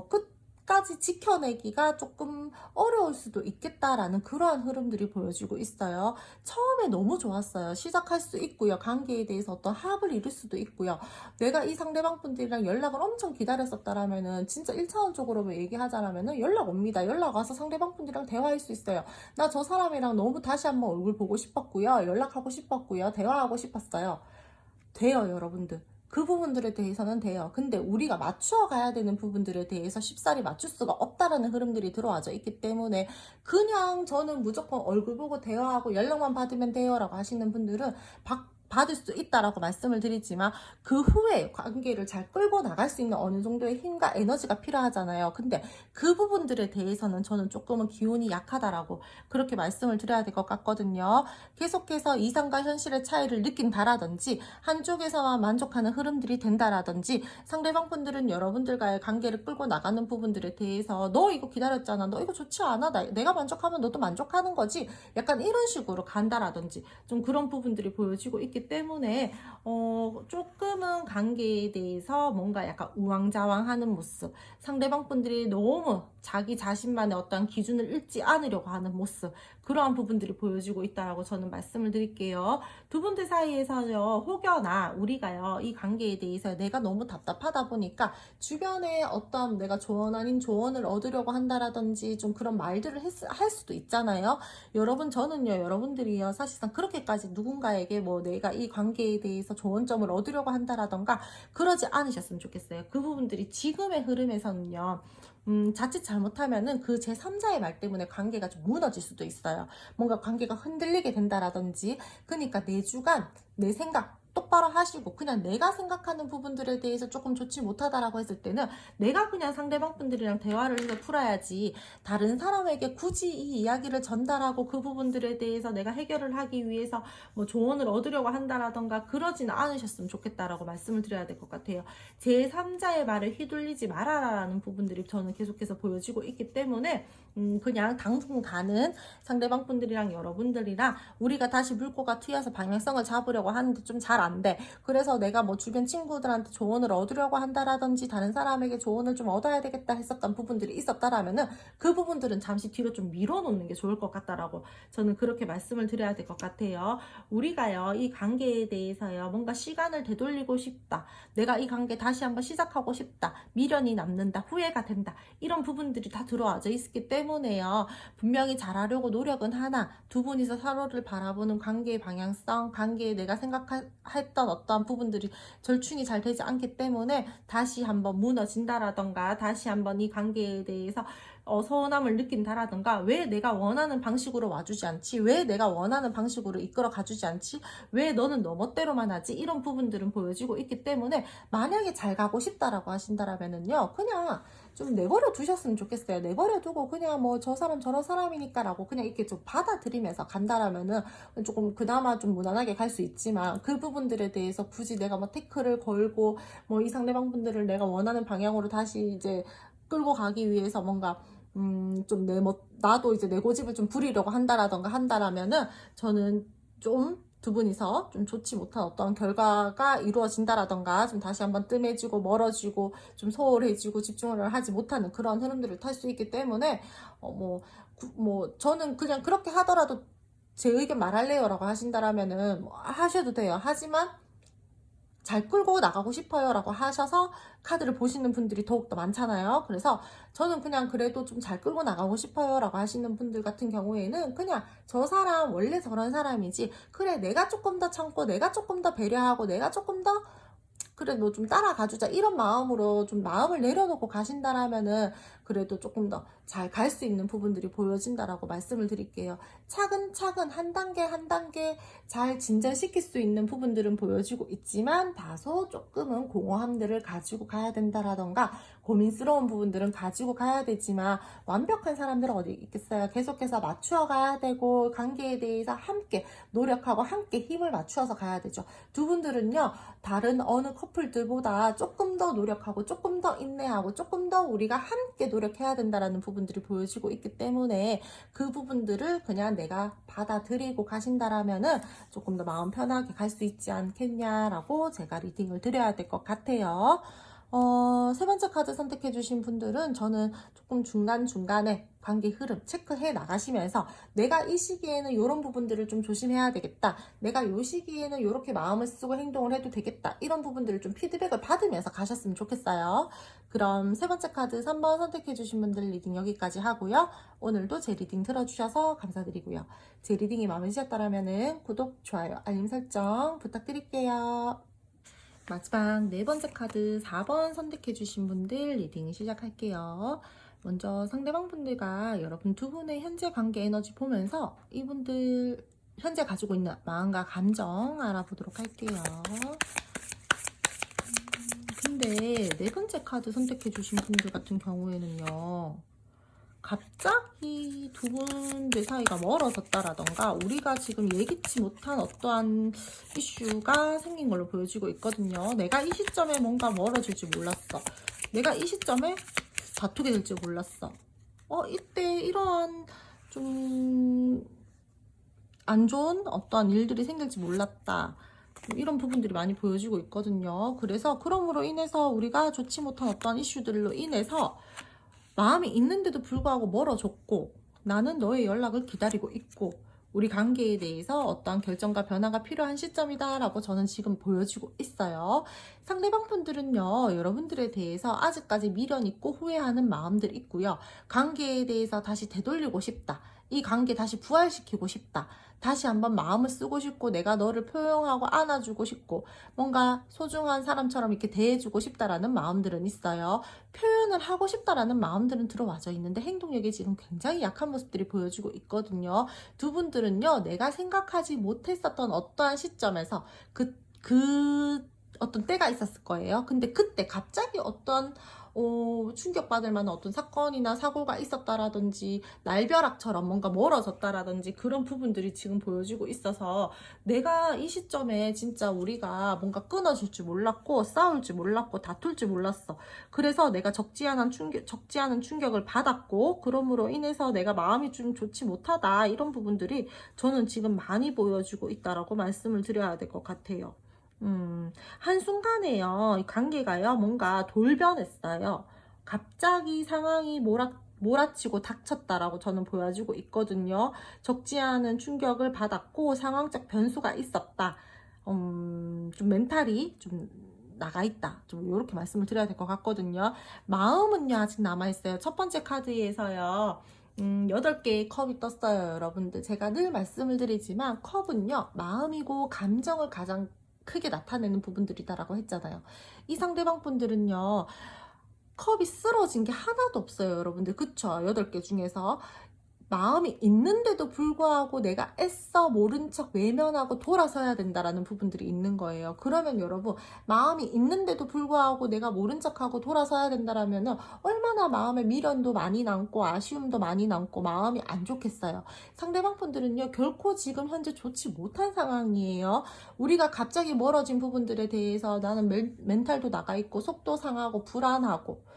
Speaker 1: 끝까지 지켜내기가 조금 어려울 수도 있겠다라는 그러한 흐름들이 보여지고 있어요. 처음에 너무 좋았어요. 시작할 수 있고요. 관계에 대해서 어떤 합을 이룰 수도 있고요. 내가 이 상대방 분들이랑 연락을 엄청 기다렸었다라면은 진짜 1차원적으로 얘기하자면은 연락 옵니다. 연락 와서 상대방 분들이랑 대화할 수 있어요. 나 저 사람이랑 너무 다시 한번 얼굴 보고 싶었고요. 연락하고 싶었고요. 대화하고 싶었어요. 돼요, 여러분들. 그 부분들에 대해서는 돼요. 근데 우리가 맞추어 가야 되는 부분들에 대해서 쉽사리 맞출 수가 없다라는 흐름들이 들어와져 있기 때문에 그냥 저는 무조건 얼굴 보고 대화하고 연락만 받으면 돼요 라고 하시는 분들은 받을 수 있다라고 말씀을 드리지만 그 후에 관계를 잘 끌고 나갈 수 있는 어느 정도의 힘과 에너지가 필요하잖아요. 근데 그 부분들에 대해서는 저는 조금은 기운이 약하다라고 그렇게 말씀을 드려야 될 것 같거든요. 계속해서 이상과 현실의 차이를 느낀다라든지 한쪽에서만 만족하는 흐름들이 된다라든지 상대방 분들은 여러분들과의 관계를 끌고 나가는 부분들에 대해서 너 이거 기다렸잖아. 너 이거 좋지 않아. 내가 만족하면 너도 만족하는 거지. 약간 이런 식으로 간다라든지 좀 그런 부분들이 보여지고 있기 때문에 조금은 관계에 대해서 뭔가 약간 우왕좌왕하는 모습 상대방 분들이 너무 자기 자신만의 어떤 기준을 잃지 않으려고 하는 모습 그러한 부분들이 보여지고 있다라고 저는 말씀을 드릴게요. 두 분들 사이에서요 혹여나 우리가요 이 관계에 대해서 내가 너무 답답하다 보니까 주변에 어떤 내가 조언 아닌 조언을 얻으려고 한다라든지 좀 그런 말들을 할 수도 있잖아요. 여러분 저는요 여러분들이요 사실상 그렇게까지 누군가에게 뭐 내가 이 관계에 대해서 조언점을 얻으려고 한다라던가 그러지 않으셨으면 좋겠어요. 그 부분들이 지금의 흐름에서는요 자칫 잘못하면은 그 제3자의 말 때문에 관계가 좀 무너질 수도 있어요. 뭔가 관계가 흔들리게 된다라든지 그러니까 내 주관 내 생각 똑바로 하시고 그냥 내가 생각하는 부분들에 대해서 조금 좋지 못하다라고 했을 때는 내가 그냥 상대방 분들이랑 대화를 해서 풀어야지 다른 사람에게 굳이 이 이야기를 전달하고 그 부분들에 대해서 내가 해결을 하기 위해서 뭐 조언을 얻으려고 한다라던가 그러지는 않으셨으면 좋겠다라고 말씀을 드려야 될 것 같아요. 제3자의 말을 휘둘리지 말아라라는 부분들이 저는 계속해서 보여지고 있기 때문에 그냥 당분간은 상대방 분들이랑 여러분들이랑 우리가 다시 물꼬가 트여서 방향성을 잡으려고 하는데 좀 잘 안 돼. 그래서 내가 뭐 주변 친구들한테 조언을 얻으려고 한다라든지 다른 사람에게 조언을 좀 얻어야 되겠다 했었던 부분들이 있었다라면은 그 부분들은 잠시 뒤로 좀 밀어놓는 게 좋을 것 같다라고 저는 그렇게 말씀을 드려야 될 것 같아요. 우리가요 이 관계에 대해서요 뭔가 시간을 되돌리고 싶다. 내가 이 관계 다시 한번 시작하고 싶다. 미련이 남는다. 후회가 된다. 이런 부분들이 다 들어와져 있기 때문에요. 분명히 잘하려고 노력은 하나 두 분이서 서로를 바라보는 관계의 방향성, 관계에 내가 생각했던 어떠한 부분들이 절충이 잘 되지 않기 때문에 다시 한번 무너진다라던가 다시 한번 이 관계에 대해서 서운함을 느낀다라든가, 왜 내가 원하는 방식으로 와주지 않지, 왜 내가 원하는 방식으로 이끌어 가주지 않지, 왜 너는 너 멋대로만 하지, 이런 부분들은 보여지고 있기 때문에 만약에 잘 가고 싶다라고 하신다라면은요, 그냥 좀 내버려 두셨으면 좋겠어요. 내버려 두고 그냥 뭐 저 사람 저런 사람이니까 라고 그냥 이렇게 좀 받아들이면서 간다라면은 조금 그나마 좀 무난하게 갈 수 있지만, 그 부분들에 대해서 굳이 내가 뭐 태클을 걸고 뭐 이 상대방분들을 내가 원하는 방향으로 다시 이제 끌고 가기 위해서 뭔가 좀 나도 이제 내 고집을 좀 부리려고 한다라면은 저는 좀 두 분이서 좀 좋지 못한 어떤 결과가 이루어진다라던가, 좀 다시 한번 뜸해지고 멀어지고 좀 소홀해지고 집중을 하지 못하는 그런 흐름들을 탈 수 있기 때문에 저는 그냥 그렇게 하더라도 제 의견 말할래요 라고 하신다라면은 뭐 하셔도 돼요. 하지만 잘 끌고 나가고 싶어요 라고 하셔서 카드를 보시는 분들이 더욱더 많잖아요. 그래서 저는 그냥 그래도 좀 잘 끌고 나가고 싶어요 라고 하시는 분들 같은 경우에는 그냥 저 사람 원래 저런 사람이지, 그래 내가 조금 더 참고 내가 조금 더 배려하고 내가 조금 더 그래 너 좀 따라가주자, 이런 마음으로 좀 마음을 내려놓고 가신다라면은 그래도 조금 더 잘 갈 수 있는 부분들이 보여진다라고 말씀을 드릴게요. 차근차근 한 단계 한 단계 잘 진전시킬 수 있는 부분들은 보여지고 있지만, 다소 조금은 공허함들을 가지고 가야 된다라던가 고민스러운 부분들은 가지고 가야 되지만, 완벽한 사람들은 어디 있겠어요. 계속해서 맞추어 가야 되고 관계에 대해서 함께 노력하고 함께 힘을 맞추어서 가야 되죠. 두 분들은요, 다른 어느 커플들보다 조금 더 노력하고 조금 더 인내하고 조금 더 우리가 함께 노력해야 된다라는 부분들이 보여지고 있기 때문에, 그 부분들을 그냥 내가 받아들이고 가신다라면은 조금 더 마음 편하게 갈 수 있지 않겠냐라고 제가 리딩을 드려야 될 것 같아요. 세 번째 카드 선택해 주신 분들은 저는 조금 중간중간에 관계 흐름 체크해 나가시면서, 내가 이 시기에는 이런 부분들을 좀 조심해야 되겠다, 내가 이 시기에는 이렇게 마음을 쓰고 행동을 해도 되겠다, 이런 부분들을 좀 피드백을 받으면서 가셨으면 좋겠어요. 그럼 세 번째 카드 3번 선택해 주신 분들 리딩 여기까지 하고요. 오늘도 제 리딩 들어주셔서 감사드리고요. 제 리딩이 마음에 드셨다면 구독, 좋아요, 알림 설정 부탁드릴게요. 마지막 네 번째 카드 4번 선택해 주신 분들 리딩 시작할게요. 먼저 상대방 분들과 여러분 두 분의 현재 관계 에너지 보면서 이분들 현재 가지고 있는 마음과 감정 알아보도록 할게요. 근데 네 번째 카드 선택해 주신 분들 같은 경우에는요, 갑자기 두 분들 사이가 멀어졌다라던가 우리가 지금 예기치 못한 어떠한 이슈가 생긴 걸로 보여지고 있거든요. 내가 이 시점에 뭔가 멀어질 줄 몰랐어. 내가 이 시점에 다투게 될 줄 몰랐어. 이때 이러한 좀 안 좋은 어떠한 일들이 생길지 몰랐다. 이런 부분들이 많이 보여지고 있거든요. 그래서 그럼으로 인해서 우리가 좋지 못한 어떠한 이슈들로 인해서 마음이 있는데도 불구하고 멀어졌고, 나는 너의 연락을 기다리고 있고, 우리 관계에 대해서 어떠한 결정과 변화가 필요한 시점이다 라고 저는 지금 보여지고 있어요. 상대방 분들은요, 여러분들에 대해서 아직까지 미련 있고 후회하는 마음들 있고요. 관계에 대해서 다시 되돌리고 싶다, 이 관계 다시 부활시키고 싶다, 다시 한번 마음을 쓰고 싶고 내가 너를 포용하고 안아주고 싶고 뭔가 소중한 사람처럼 이렇게 대해주고 싶다라는 마음들은 있어요. 표현을 하고 싶다라는 마음들은 들어와져 있는데 행동력이 지금 굉장히 약한 모습들이 보여지고 있거든요. 두 분들은요, 내가 생각하지 못했었던 어떠한 시점에서 어떤 때가 있었을 거예요. 근데 그때 갑자기 어떤 충격받을 만한 어떤 사건이나 사고가 있었다라든지 날벼락처럼 뭔가 멀어졌다라든지 그런 부분들이 지금 보여지고 있어서, 내가 이 시점에 진짜 우리가 뭔가 끊어질 줄 몰랐고 싸울 줄 몰랐고 다툴 줄 몰랐어. 그래서 내가 적지 않은 충격을 받았고, 그러므로 인해서 내가 마음이 좀 좋지 못하다, 이런 부분들이 저는 지금 많이 보여지고 있다라고 말씀을 드려야 될 것 같아요. 한순간에요, 이 관계가요, 뭔가 돌변했어요. 갑자기 상황이 몰아치고 닥쳤다라고 저는 보여지고 있거든요. 적지 않은 충격을 받았고, 상황적 변수가 있었다. 좀 멘탈이 좀 나가 있다. 좀 이렇게 말씀을 드려야 될 것 같거든요. 마음은요, 아직 남아있어요. 첫 번째 카드에서요. 8개의 컵이 떴어요, 여러분들. 제가 늘 말씀을 드리지만, 컵은요, 마음이고 감정을 가장 크게 나타내는 부분들이다라고 했잖아요. 이 상대방 분들은요, 컵이 쓰러진 게 하나도 없어요, 여러분들. 그쵸? 8개 중에서. 마음이 있는데도 불구하고 내가 애써 모른 척 외면하고 돌아서야 된다라는 부분들이 있는 거예요. 그러면 여러분, 마음이 있는데도 불구하고 내가 모른 척하고 돌아서야 된다라면은 얼마나 마음에 미련도 많이 남고 아쉬움도 많이 남고 마음이 안 좋겠어요. 상대방 분들은요, 결코 지금 현재 좋지 못한 상황이에요. 우리가 갑자기 멀어진 부분들에 대해서 나는 멘탈도 나가 있고 속도 상하고 불안하고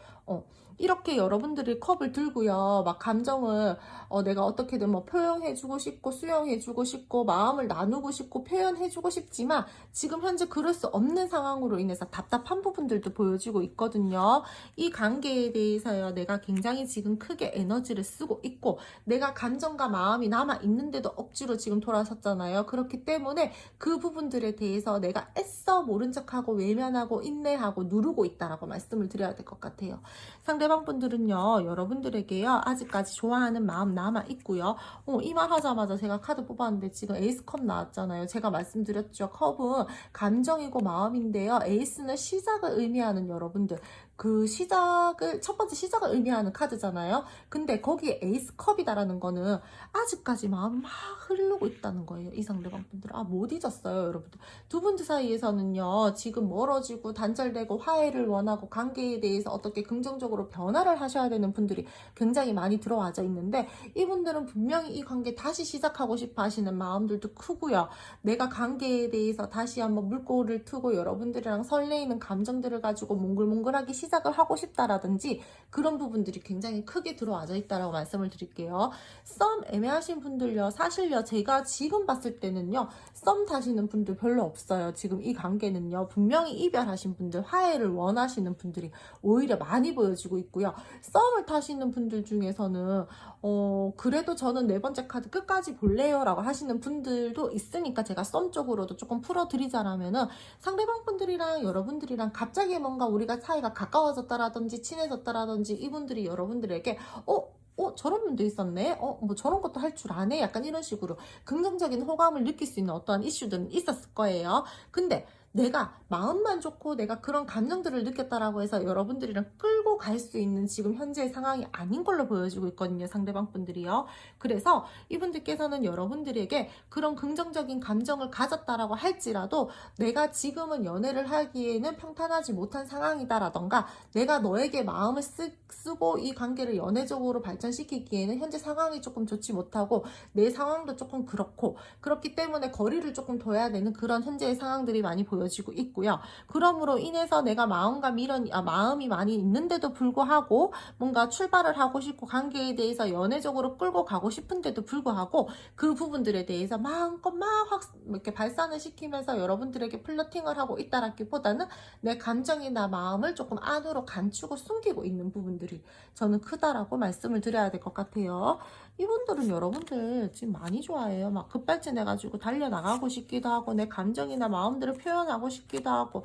Speaker 1: 이렇게 여러분들이 컵을 들고요. 막 감정을 내가 어떻게든 뭐 표현해주고 싶고 수용해주고 싶고 마음을 나누고 싶고 표현해주고 싶지만 지금 현재 그럴 수 없는 상황으로 인해서 답답한 부분들도 보여지고 있거든요. 이 관계에 대해서요. 내가 굉장히 지금 크게 에너지를 쓰고 있고 내가 감정과 마음이 남아 있는데도 억지로 지금 돌아섰잖아요. 그렇기 때문에 그 부분들에 대해서 내가 애써 모른 척하고 외면하고 인내하고 누르고 있다라고 말씀을 드려야 될 것 같아요. 상대방 분들은요, 여러분들에게요, 아직까지 좋아하는 마음 남아 있고요. 이 말 하자마자 제가 카드 뽑았는데 지금 에이스컵 나왔잖아요. 제가 말씀드렸죠. 컵은 감정이고 마음인데요. 에이스는 시작을 의미하는 여러분들. 그 시작을, 첫 번째 시작을 의미하는 카드잖아요. 근데 거기에 에이스컵이다라는 거는 아직까지 마음이 막 흐르고 있다는 거예요. 이 상대방 분들. 못 잊었어요, 여러분들. 두 분들 사이에서는요, 지금 멀어지고 단절되고 화해를 원하고 관계에 대해서 어떻게 긍정적으로 변화를 하셔야 되는 분들이 굉장히 많이 들어와져 있는데, 이분들은 분명히 이 관계 다시 시작하고 싶어 하시는 마음들도 크고요. 내가 관계에 대해서 다시 한번 물꼬를 트고 여러분들이랑 설레이는 감정들을 가지고 몽글몽글하게 시작을 하고 싶다라든지 그런 부분들이 굉장히 크게 들어와져 있다라고 말씀을 드릴게요. 썸 애매하신 분들요, 사실요, 제가 지금 봤을 때는요, 썸 타시는 분들 별로 없어요. 지금 이 관계는요, 분명히 이별하신 분들, 화해를 원하시는 분들이 오히려 많이 보여지고 있고요. 썸을 타시는 분들 중에서는 그래도 저는 네 번째 카드 끝까지 볼래요 라고 하시는 분들도 있으니까 제가 썸 쪽으로도 조금 풀어드리자라면은, 상대방 분들이랑 여러분들이랑 갑자기 뭔가 우리가 사이가 가까워졌다라든지 친해졌다라든지 이분들이 여러분들에게 저런 면도 있었네? 뭐 저런 것도 할 줄 아네? 약간 이런 식으로 긍정적인 호감을 느낄 수 있는 어떠한 이슈들은 있었을 거예요. 근데 내가 마음만 좋고 내가 그런 감정들을 느꼈다라고 해서 여러분들이랑 끌고 갈 수 있는 지금 현재의 상황이 아닌 걸로 보여지고 있거든요. 상대방 분들이요. 그래서 이분들께서는 여러분들에게 그런 긍정적인 감정을 가졌다라고 할지라도 내가 지금은 연애를 하기에는 평탄하지 못한 상황이다라던가 내가 너에게 마음을 쓰고 이 관계를 연애적으로 발전시키기에는 현재 상황이 조금 좋지 못하고 내 상황도 조금 그렇기 때문에 거리를 조금 둬야 되는 그런 현재의 상황들이 많이 보여지고 있고요. 그러므로 인해서 내가 마음이 많이 있는데도 불구하고 뭔가 출발을 하고 싶고 관계에 대해서 연애적으로 끌고 가고 싶은데도 불구하고 그 부분들에 대해서 마음껏 이렇게 발산을 시키면서 여러분들에게 플러팅을 하고 있다라기보다는 내 감정이나 마음을 조금 안으로 감추고 숨기고 있는 부분들이 저는 크다라고 말씀을 드려야 될 것 같아요. 이분들은 여러분들 지금 많이 좋아해요. 막 급발진해가지고 달려나가고 싶기도 하고 내 감정이나 마음들을 표현하고 싶기도 하고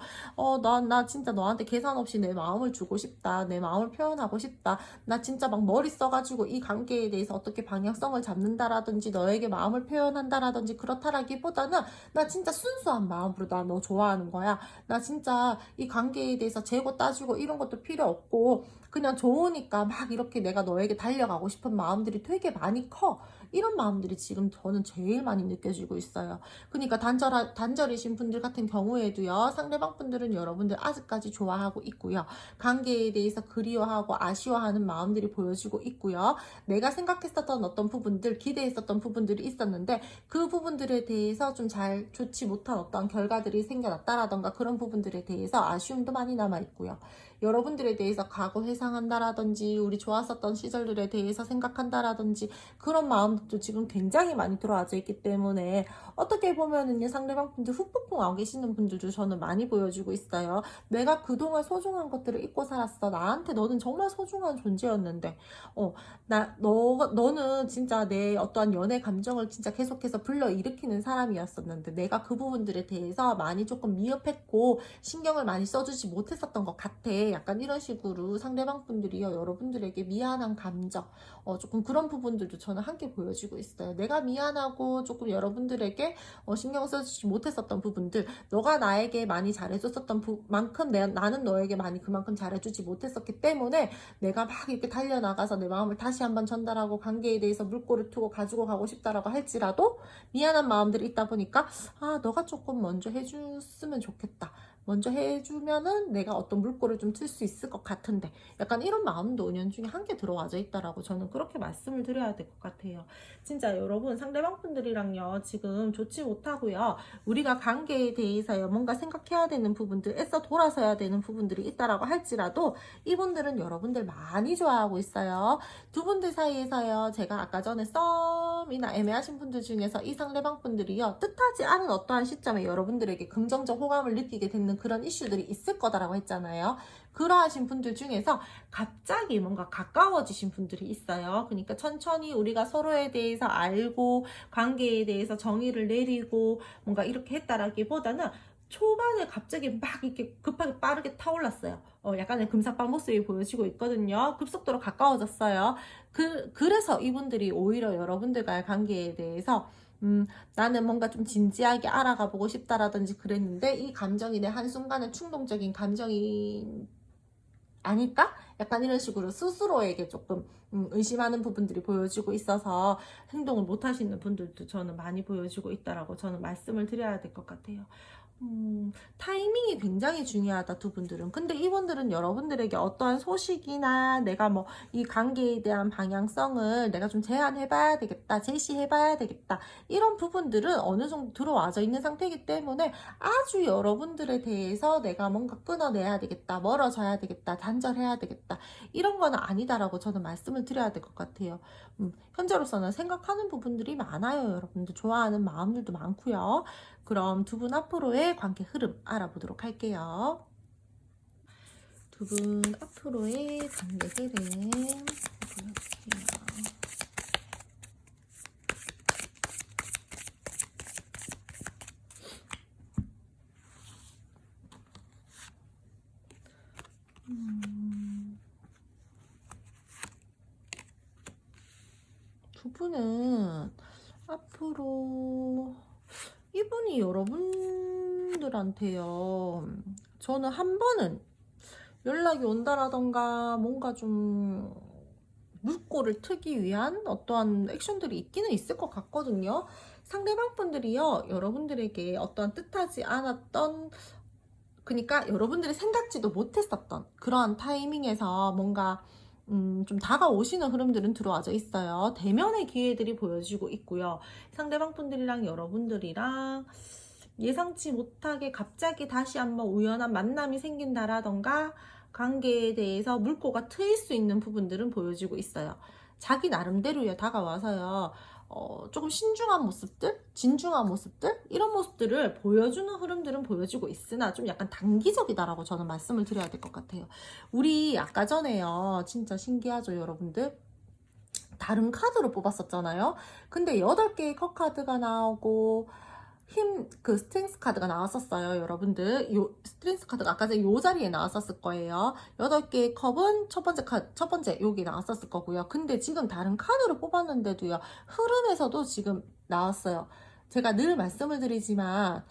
Speaker 1: 나 진짜 너한테 계산 없이 내 마음을 주고 싶다. 내 마음을 표현하고 싶다. 나 진짜 막 머리 써가지고 이 관계에 대해서 어떻게 방향성을 잡는다라든지 너에게 마음을 표현한다라든지 그렇다라기보다는 나 진짜 순수한 마음으로 나 너 좋아하는 거야. 나 진짜 이 관계에 대해서 재고 따지고 이런 것도 필요 없고 그냥 좋으니까 막 이렇게 내가 너에게 달려가고 싶은 마음들이 되게 많이 커. 이런 마음들이 지금 저는 제일 많이 느껴지고 있어요. 그러니까 단절이신 분들 같은 경우에도요, 상대방 분들은 여러분들 아직까지 좋아하고 있고요. 관계에 대해서 그리워하고 아쉬워하는 마음들이 보여지고 있고요. 내가 생각했었던 어떤 부분들, 기대했었던 부분들이 있었는데 그 부분들에 대해서 좀 잘 좋지 못한 어떤 결과들이 생겨났다라던가 그런 부분들에 대해서 아쉬움도 많이 남아 있고요. 여러분들에 대해서 과거 회상한다라든지 우리 좋았었던 시절들에 대해서 생각한다라든지 그런 마음도 지금 굉장히 많이 들어와져 있기 때문에 어떻게 보면은요, 상대방 분들 후폭풍 안 계시는 분들도 저는 많이 보여주고 있어요. 내가 그동안 소중한 것들을 잊고 살았어. 나한테 너는 정말 소중한 존재였는데 너는 진짜 내 어떠한 연애 감정을 진짜 계속해서 불러일으키는 사람이었었는데 내가 그 부분들에 대해서 많이 조금 미흡했고 신경을 많이 써주지 못했었던 것 같아. 약간 이런 식으로 상대방 분들이요, 여러분들에게 미안한 감정 조금 그런 부분들도 저는 함께 보여 보여지고 있어요. 내가 미안하고 조금 여러분들에게 신경 써주지 못했었던 부분들, 너가 나에게 많이 잘해줬었던 만큼 나는 너에게 많이 그만큼 잘해주지 못했었기 때문에 내가 막 이렇게 달려나가서 내 마음을 다시 한번 전달하고 관계에 대해서 물꼬를 트고 가지고 가고 싶다라고 할지라도 미안한 마음들이 있다 보니까 너가 조금 먼저 해줬으면 좋겠다. 먼저 해주면은 내가 어떤 물꼬를 좀 틀 수 있을 것 같은데, 약간 이런 마음도 은연중에 함께 들어와져 있다라고 저는 그렇게 말씀을 드려야 될 것 같아요. 진짜 여러분, 상대방 분들이랑요 지금 좋지 못하고요, 우리가 관계에 대해서요 뭔가 생각해야 되는 부분들, 애써 돌아서야 되는 부분들이 있다라고 할지라도 이분들은 여러분들 많이 좋아하고 있어요. 두 분들 사이에서요, 제가 아까 전에 썸이나 애매하신 분들 중에서 이 상대방 분들이요 뜻하지 않은 어떠한 시점에 여러분들에게 긍정적 호감을 느끼게 되는 그런 이슈들이 있을 거다라고 했잖아요. 그러하신 분들 중에서 갑자기 뭔가 가까워지신 분들이 있어요. 그러니까 천천히 우리가 서로에 대해서 알고 관계에 대해서 정의를 내리고 뭔가 이렇게 했다라기보다는 초반에 갑자기 막 이렇게 급하게 빠르게 타올랐어요. 약간의 금사빠 모습이 보여지고 있거든요. 급속도로 가까워졌어요. 그래서 이분들이 오히려 여러분들과의 관계에 대해서 나는 뭔가 좀 진지하게 알아가 보고 싶다라든지 그랬는데 이 감정이 내 한순간에 충동적인 감정이 아닐까? 약간 이런 식으로 스스로에게 조금 의심하는 부분들이 보여지고 있어서 행동을 못 하시는 분들도 저는 많이 보여지고 있다라고 저는 말씀을 드려야 될 것 같아요. 타이밍이 굉장히 중요하다, 두 분들은. 근데 이분들은 여러분들에게 어떠한 소식이나 내가 뭐 이 관계에 대한 방향성을 내가 좀 제안해봐야 되겠다, 제시해봐야 되겠다, 이런 부분들은 어느 정도 들어와져 있는 상태이기 때문에 아주 여러분들에 대해서 내가 뭔가 끊어내야 되겠다, 멀어져야 되겠다, 단절해야 되겠다, 이런 거는 아니다라고 저는 말씀을 드려야 될 것 같아요. 현재로서는 생각하는 부분들이 많아요. 여러분들 좋아하는 마음들도 많고요. 그럼 두 분 앞으로의 관계 흐름 알아보도록 할게요. 두 분 앞으로의 관계 흐름 볼게요. 두 분은 앞으로 이분이 여러분들한테요, 저는 한 번은 연락이 온다라던가 뭔가 좀 물꼬를 트기 위한 어떠한 액션들이 있기는 있을 것 같거든요. 상대방 분들이요, 여러분들에게 어떠한 뜻하지 않았던, 그러니까 여러분들이 생각지도 못했었던 그러한 타이밍에서 뭔가 좀 다가오시는 흐름들은 들어와져 있어요. 대면의 기회들이 보여지고 있고요. 상대방 분들이랑 여러분들이랑 예상치 못하게 갑자기 다시 한번 우연한 만남이 생긴다라던가 관계에 대해서 물꼬가 트일 수 있는 부분들은 보여지고 있어요. 자기 나름대로요, 다가와서요, 조금 신중한 모습들, 진중한 모습들, 이런 모습들을 보여주는 흐름들은 보여지고 있으나 좀 약간 단기적이다라고 저는 말씀을 드려야 될 것 같아요. 우리 아까 전에요, 진짜 신기하죠, 여러분들? 다른 카드로 뽑았었잖아요. 근데 8개의 컷 카드가 나오고 스트렝스 카드가 나왔었어요, 여러분들. 스트렝스 카드가 아까 전에 요 자리에 나왔었을 거예요. 8개의 컵은 첫 번째 여기 나왔었을 거고요. 근데 지금 다른 카드로 뽑았는데도요, 흐름에서도 지금 나왔어요. 제가 늘 말씀을 드리지만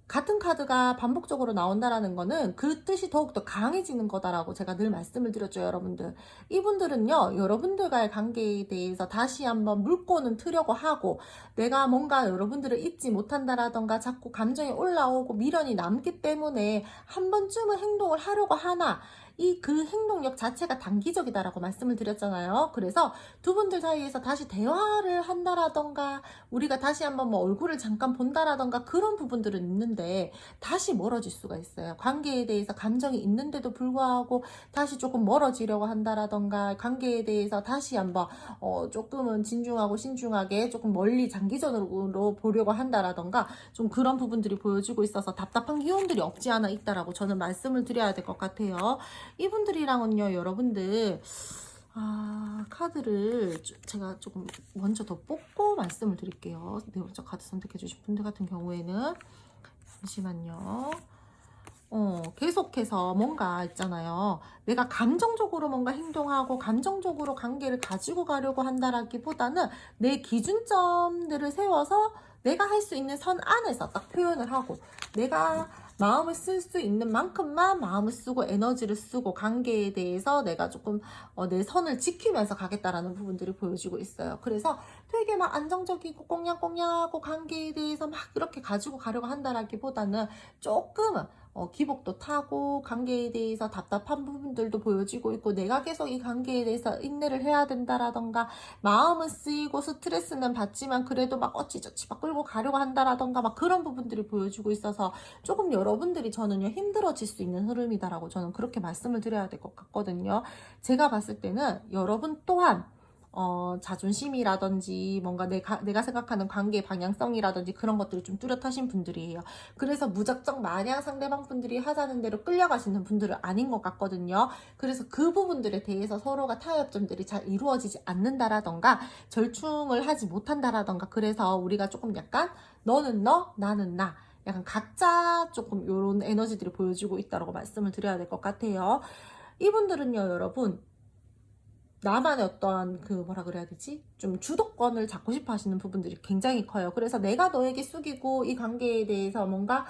Speaker 1: 같은 카드가 반복적으로 나온다라는 거는 그 뜻이 더욱더 강해지는 거다라고 제가 늘 말씀을 드렸죠, 여러분들. 이분들은요, 여러분들과의 관계에 대해서 다시 한번 물꼬는 트려고 하고, 내가 뭔가 여러분들을 잊지 못한다라던가 자꾸 감정이 올라오고 미련이 남기 때문에 한 번쯤은 행동을 하려고 하나, 그 행동력 자체가 단기적이다라고 말씀을 드렸잖아요. 그래서 두 분들 사이에서 다시 대화를 한다라던가 우리가 다시 한번 뭐 얼굴을 잠깐 본다라던가 그런 부분들은 있는데 다시 멀어질 수가 있어요. 관계에 대해서 감정이 있는데도 불구하고 다시 조금 멀어지려고 한다라던가 관계에 대해서 다시 한번 조금은 진중하고 신중하게 조금 멀리 장기전으로 보려고 한다라던가 좀 그런 부분들이 보여지고 있어서 답답한 기운들이 없지 않아 있다라고 저는 말씀을 드려야 될 것 같아요. 이분들이랑은요, 여러분들 카드를 제가 조금 먼저 더 뽑고 말씀을 드릴게요. 네 번째 카드 선택해 주신 분들 같은 경우에는 잠시만요. 계속해서 뭔가 있잖아요. 내가 감정적으로 뭔가 행동하고 감정적으로 관계를 가지고 가려고 한다라기보다는 내 기준점들을 세워서 내가 할 수 있는 선 안에서 딱 표현을 하고 내가 마음을 쓸 수 있는 만큼만 마음을 쓰고 에너지를 쓰고 관계에 대해서 내가 조금 내 선을 지키면서 가겠다라는 부분들이 보여지고 있어요. 그래서 되게 막 안정적이고 꽁냥꽁냥하고 관계에 대해서 막 이렇게 가지고 가려고 한다라기보다는 조금은 기복도 타고 관계에 대해서 답답한 부분들도 보여지고 있고 내가 계속 이 관계에 대해서 인내를 해야 된다라던가 마음은 쓰이고 스트레스는 받지만 그래도 막 어찌저찌 막 끌고 가려고 한다라던가 막 그런 부분들이 보여지고 있어서 조금 여러분들이 저는요 힘들어질 수 있는 흐름이다라고 저는 그렇게 말씀을 드려야 될 것 같거든요. 제가 봤을 때는 여러분 또한 자존심이라든지 뭔가 내가 생각하는 관계의 방향성이라든지 그런 것들이 좀 뚜렷하신 분들이에요. 그래서 무작정 마냥 상대방 분들이 하자는 대로 끌려가시는 분들은 아닌 것 같거든요. 그래서 그 부분들에 대해서 서로가 타협점들이 잘 이루어지지 않는다라던가 절충을 하지 못한다라던가 그래서 우리가 조금 약간 너는 너, 나는 나 약간 각자 조금 이런 에너지들이 보여지고 있다고 말씀을 드려야 될 것 같아요. 이분들은요 여러분 나만의 어떤 그 뭐라 그래야 되지? 좀 주도권을 잡고 싶어 하시는 부분들이 굉장히 커요. 그래서 내가 너에게 숙이고 이 관계에 대해서 뭔가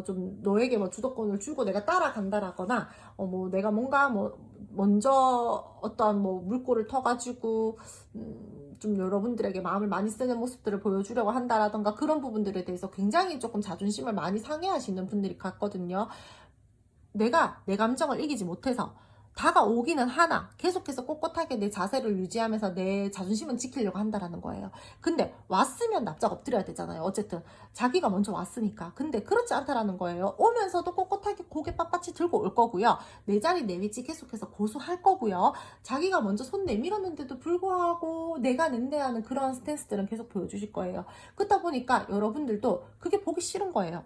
Speaker 1: 좀 너에게 뭐 주도권을 주고 내가 따라간다라거나 뭐 내가 뭔가 뭐 먼저 어떤 뭐 물꼬를 터가지고 좀 여러분들에게 마음을 많이 쓰는 모습들을 보여주려고 한다라던가 그런 부분들에 대해서 굉장히 조금 자존심을 많이 상해하시는 분들이 같거든요. 내가 내 감정을 이기지 못해서 다가오기는 하나 계속해서 꼿꼿하게 내 자세를 유지하면서 내 자존심은 지키려고 한다라는 거예요. 근데 왔으면 납작 엎드려야 되잖아요. 어쨌든 자기가 먼저 왔으니까. 근데 그렇지 않다라는 거예요. 오면서도 꼿꼿하게 고개 빳빳이 들고 올 거고요. 내 자리 내 위치 계속해서 고수할 거고요. 자기가 먼저 손 내밀었는데도 불구하고 내가 낸대하는 그런 스탠스들은 계속 보여주실 거예요. 그렇다 보니까 여러분들도 그게 보기 싫은 거예요.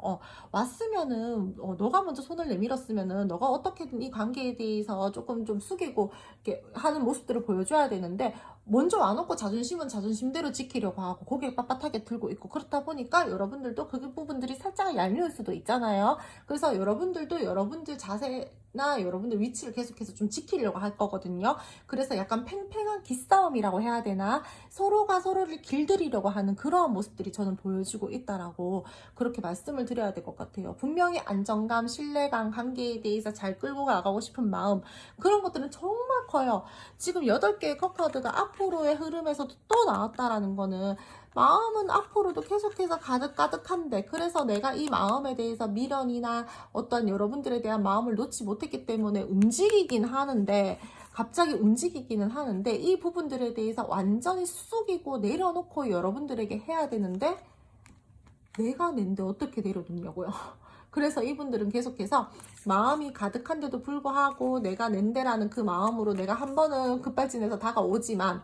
Speaker 1: 왔으면은 너가 먼저 손을 내밀었으면은 너가 어떻게든 이 관계에 대해서 조금 좀 숙이고 이렇게 하는 모습들을 보여줘야 되는데 먼저 와놓고 자존심은 자존심대로 지키려고 하고 고개 빳빳하게 들고 있고 그렇다 보니까 여러분들도 그 부분들이 살짝 얄미울 수도 있잖아요. 그래서 여러분들도 여러분들 자세나 여러분들 위치를 계속해서 좀 지키려고 할 거거든요. 그래서 약간 팽팽한 기싸움이라고 해야 되나 서로가 서로를 길들이려고 하는 그러한 모습들이 저는 보여지고 있다라고 그렇게 말씀을 드려야 될 것 같아요. 분명히 안정감, 신뢰감, 관계에 대해서 잘 끌고 나가고 싶은 마음 그런 것들은 정말 커요. 지금 8개의 컵카드가 앞으로의 흐름에서도 또 나왔다라는 거는 마음은 앞으로도 계속해서 가득가득한데 그래서 내가 이 마음에 대해서 미련이나 어떤 여러분들에 대한 마음을 놓지 못했기 때문에 움직이긴 하는데 갑자기 움직이기는 하는데 이 부분들에 대해서 완전히 숙이고 내려놓고 여러분들에게 해야 되는데 내가 낸데 어떻게 내려놓냐고요. 그래서 이분들은 계속해서 마음이 가득한데도 불구하고 내가 낸데라는 그 마음으로 내가 한 번은 급발진해서 다가오지만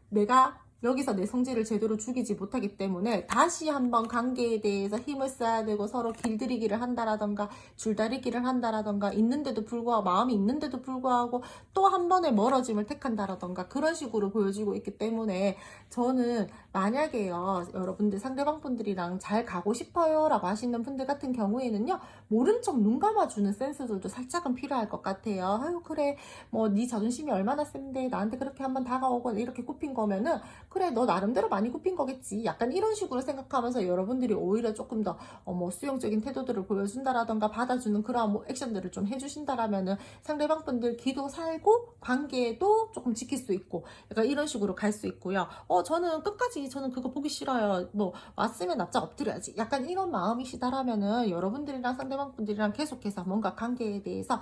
Speaker 1: 내가 여기서 내 성질을 제대로 죽이지 못하기 때문에 다시 한번 관계에 대해서 힘을 써야 되고 서로 길들이기를 한다라던가 줄다리기를 한다라던가 있는데도 불구하고 마음이 있는데도 불구하고 또 한 번의 멀어짐을 택한다라던가 그런 식으로 보여지고 있기 때문에 저는 만약에요 여러분들 상대방 분들이랑 잘 가고 싶어요 라고 하시는 분들 같은 경우에는요 모른 척 눈 감아주는 센스들도 살짝은 필요할 것 같아요. 아유 그래 뭐 네 자존심이 얼마나 센데 나한테 그렇게 한번 다가오고 이렇게 굽힌 거면은 그래 너 나름대로 많이 굽힌 거겠지 약간 이런 식으로 생각하면서 여러분들이 오히려 조금 더 뭐 수용적인 태도들을 보여준다라던가 받아주는 그런 뭐 액션들을 좀 해주신다라면은 상대방 분들 기도 살고 관계도 조금 지킬 수 있고 약간 이런 식으로 갈 수 있고요. 저는 끝까지 저는 그거 보기 싫어요. 뭐 왔으면 납작 엎드려야지 약간 이런 마음이시다라면은 여러분들이랑 상대방 분들이랑 계속해서 뭔가 관계에 대해서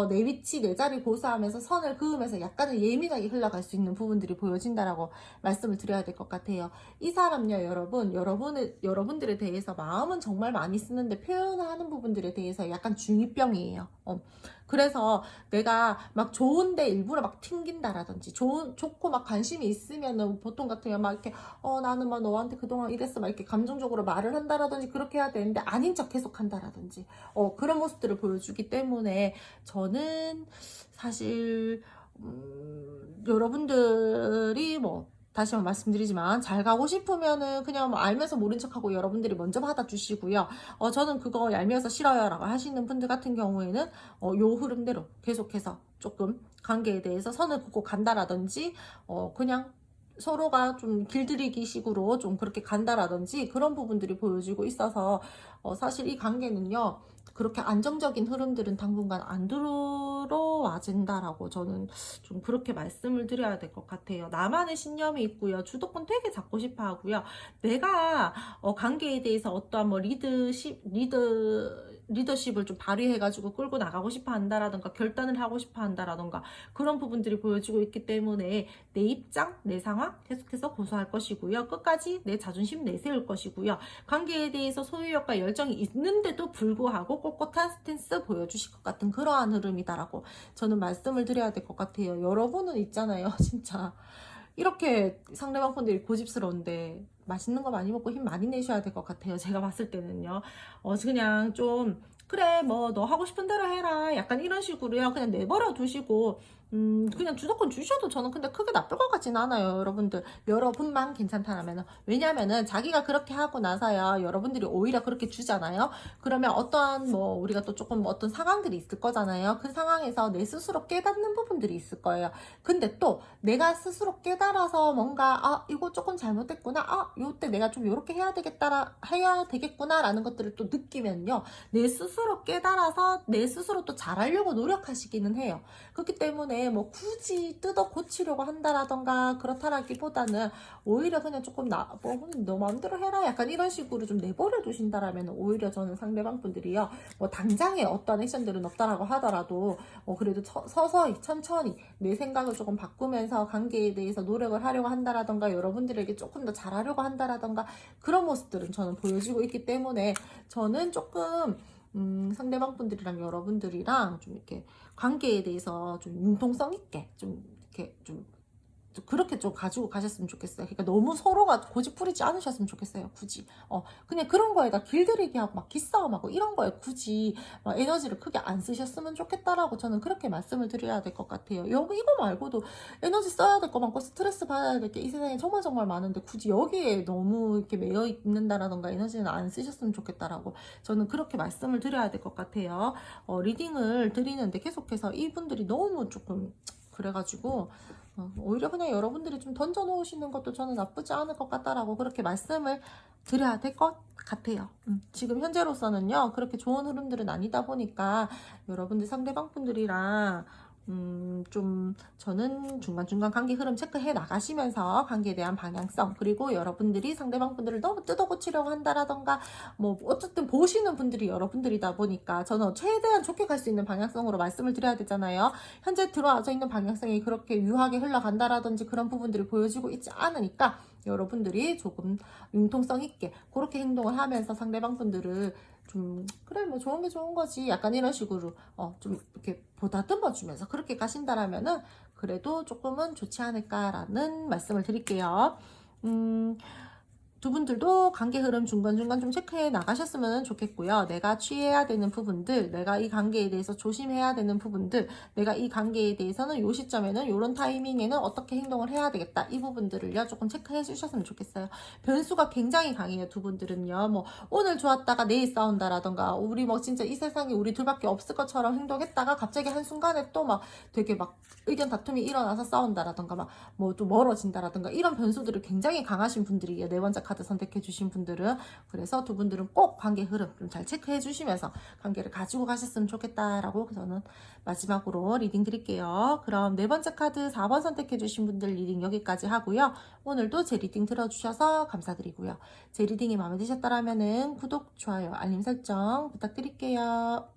Speaker 1: 내 위치 내 자리 고수하면서 선을 그으면서 약간은 예민하게 흘러갈 수 있는 부분들이 보여진다라고 말씀을 드려야 될 것 같아요. 이 사람요 여러분들에 대해서 마음은 정말 많이 쓰는데 표현하는 부분들에 대해서 약간 중2병이에요. 그래서 내가 막 좋은데 일부러 막 튕긴다라든지 좋고 막 관심이 있으면은 보통 같으면 막 이렇게 나는 막 너한테 그동안 이랬어 막 이렇게 감정적으로 말을 한다라든지 그렇게 해야 되는데 아닌 척 계속 한다라든지 그런 모습들을 보여주기 때문에 저는 사실 여러분들이 뭐 다시 한번 말씀드리지만 잘 가고 싶으면은 그냥 뭐 알면서 모른 척하고 여러분들이 먼저 받아주시고요. 저는 그거 얄미워서 싫어요 라고 하시는 분들 같은 경우에는 요 흐름대로 계속해서 조금 관계에 대해서 선을 긋고 간다라든지 그냥 서로가 좀 길들이기 식으로 좀 그렇게 간다라든지 그런 부분들이 보여지고 있어서 사실 이 관계는요, 그렇게 안정적인 흐름들은 당분간 안 들어와진다라고 저는 좀 그렇게 말씀을 드려야 될 것 같아요. 나만의 신념이 있고요. 주도권 되게 잡고 싶어 하고요. 내가 관계에 대해서 어떠한 뭐 리더십을 좀 발휘해가지고 끌고 나가고 싶어 한다라던가 결단을 하고 싶어 한다라던가 그런 부분들이 보여지고 있기 때문에 내 입장, 내 상황 계속해서 고수할 것이고요. 끝까지 내 자존심 내세울 것이고요. 관계에 대해서 소유욕과 열정이 있는데도 불구하고 꼿꼿한 스탠스 보여주실 것 같은 그러한 흐름이다라고 저는 말씀을 드려야 될 것 같아요. 여러분은 있잖아요. 진짜 이렇게 상대방 분들이 고집스러운데 맛있는 거 많이 먹고 힘 많이 내셔야 될 것 같아요. 제가 봤을 때는요. 그냥 좀 그래 뭐 너 하고 싶은 대로 해라 약간 이런 식으로요. 그냥 내버려 두시고 그냥 주도권 주셔도 저는 근데 크게 나쁠 것 같진 않아요. 여러분들 여러분만 괜찮다라면. 왜냐면은 자기가 그렇게 하고 나서야 여러분들이 오히려 그렇게 주잖아요. 그러면 어떠한 뭐 우리가 또 조금 어떤 상황들이 있을 거잖아요. 그 상황에서 내 스스로 깨닫는 부분들이 있을 거예요. 근데 또 내가 스스로 깨달아서 뭔가 이거 조금 잘못됐구나, 요때 내가 좀 요렇게 해야 되겠구나 라는 것들을 또 느끼면요, 내 스스로 깨달아서 내 스스로 또 잘하려고 노력하시기는 해요. 그렇기 때문에 뭐 굳이 뜯어 고치려고 한다라던가 그렇다라기보다는 오히려 그냥 조금 뭐 너 마음대로 해라 약간 이런 식으로 좀 내버려 두신다라면 오히려 저는 상대방 분들이요, 뭐 당장에 어떤 액션들은 없다라고 하더라도 그래도 서서히 천천히 내 생각을 조금 바꾸면서 관계에 대해서 노력을 하려고 한다라던가 여러분들에게 조금 더 잘하려고 한다라던가 그런 모습들은 저는 보여지고 있기 때문에 저는 조금 상대방 분들이랑 여러분들이랑 좀 이렇게 관계에 대해서 좀 융통성 있게 좀 이렇게 좀 그렇게 좀 가지고 가셨으면 좋겠어요. 그러니까 너무 서로가 고집 부리지 않으셨으면 좋겠어요. 굳이 그냥 그런 거에다 길들이기 하고 막 기싸움하고 이런 거에 굳이 막 에너지를 크게 안 쓰셨으면 좋겠다라고 저는 그렇게 말씀을 드려야 될 것 같아요. 이거 말고도 에너지 써야 될 거 많고 스트레스 받아야 될 게 이 세상에 정말 많은데 굳이 여기에 너무 이렇게 매여 있는다라던가 에너지는 안 쓰셨으면 좋겠다라고 저는 그렇게 말씀을 드려야 될 것 같아요. 리딩을 드리는데 계속해서 이분들이 너무 조금 그래가지고 오히려 그냥 여러분들이 좀 던져 놓으시는 것도 저는 나쁘지 않을 것 같다라고 그렇게 말씀을 드려야 될 것 같아요. 지금 현재로서는요, 그렇게 좋은 흐름들은 아니다 보니까 여러분들 상대방 분들이랑 좀 저는 중간중간 관계 흐름 체크해 나가시면서 관계에 대한 방향성, 그리고 여러분들이 상대방 분들을 너무 뜯어고치려고 한다라던가 뭐 어쨌든 보시는 분들이 여러분들이다 보니까 저는 최대한 좋게 갈 수 있는 방향성으로 말씀을 드려야 되잖아요. 현재 들어와져 있는 방향성이 그렇게 유하게 흘러간다라든지 그런 부분들이 보여지고 있지 않으니까 여러분들이 조금 융통성 있게 그렇게 행동을 하면서 상대방 분들을 좀 그래 뭐 좋은 게 좋은 거지 약간 이런 식으로 좀 이렇게 보다듬어 주면서 그렇게 가신다라면은 그래도 조금은 좋지 않을까라는 말씀을 드릴게요. 두 분들도 관계 흐름 중간중간 좀 체크해 나가셨으면 좋겠고요. 내가 취해야 되는 부분들, 내가 이 관계에 대해서 조심해야 되는 부분들, 내가 이 관계에 대해서는 요 시점에는 요런 타이밍에는 어떻게 행동을 해야 되겠다. 이 부분들을요 조금 체크해 주셨으면 좋겠어요. 변수가 굉장히 강해요. 두 분들은요. 뭐 오늘 좋았다가 내일 싸운다라던가 우리 뭐 진짜 이 세상에 우리 둘밖에 없을 것처럼 행동했다가 갑자기 한순간에 또 막 되게 막 의견 다툼이 일어나서 싸운다라던가 막 뭐 또 멀어진다라던가 이런 변수들을 굉장히 강하신 분들이에요. 네 번째 카드 선택해 주신 분들은. 그래서 두 분들은 꼭 관계 흐름 좀 잘 체크해 주시면서 관계를 가지고 가셨으면 좋겠다라고 저는 마지막으로 리딩 드릴게요. 그럼 네 번째 카드 4번 선택해 주신 분들 리딩 여기까지 하고요. 오늘도 제 리딩 들어주셔서 감사드리고요. 제 리딩이 마음에 드셨다면 구독, 좋아요, 알림 설정 부탁드릴게요.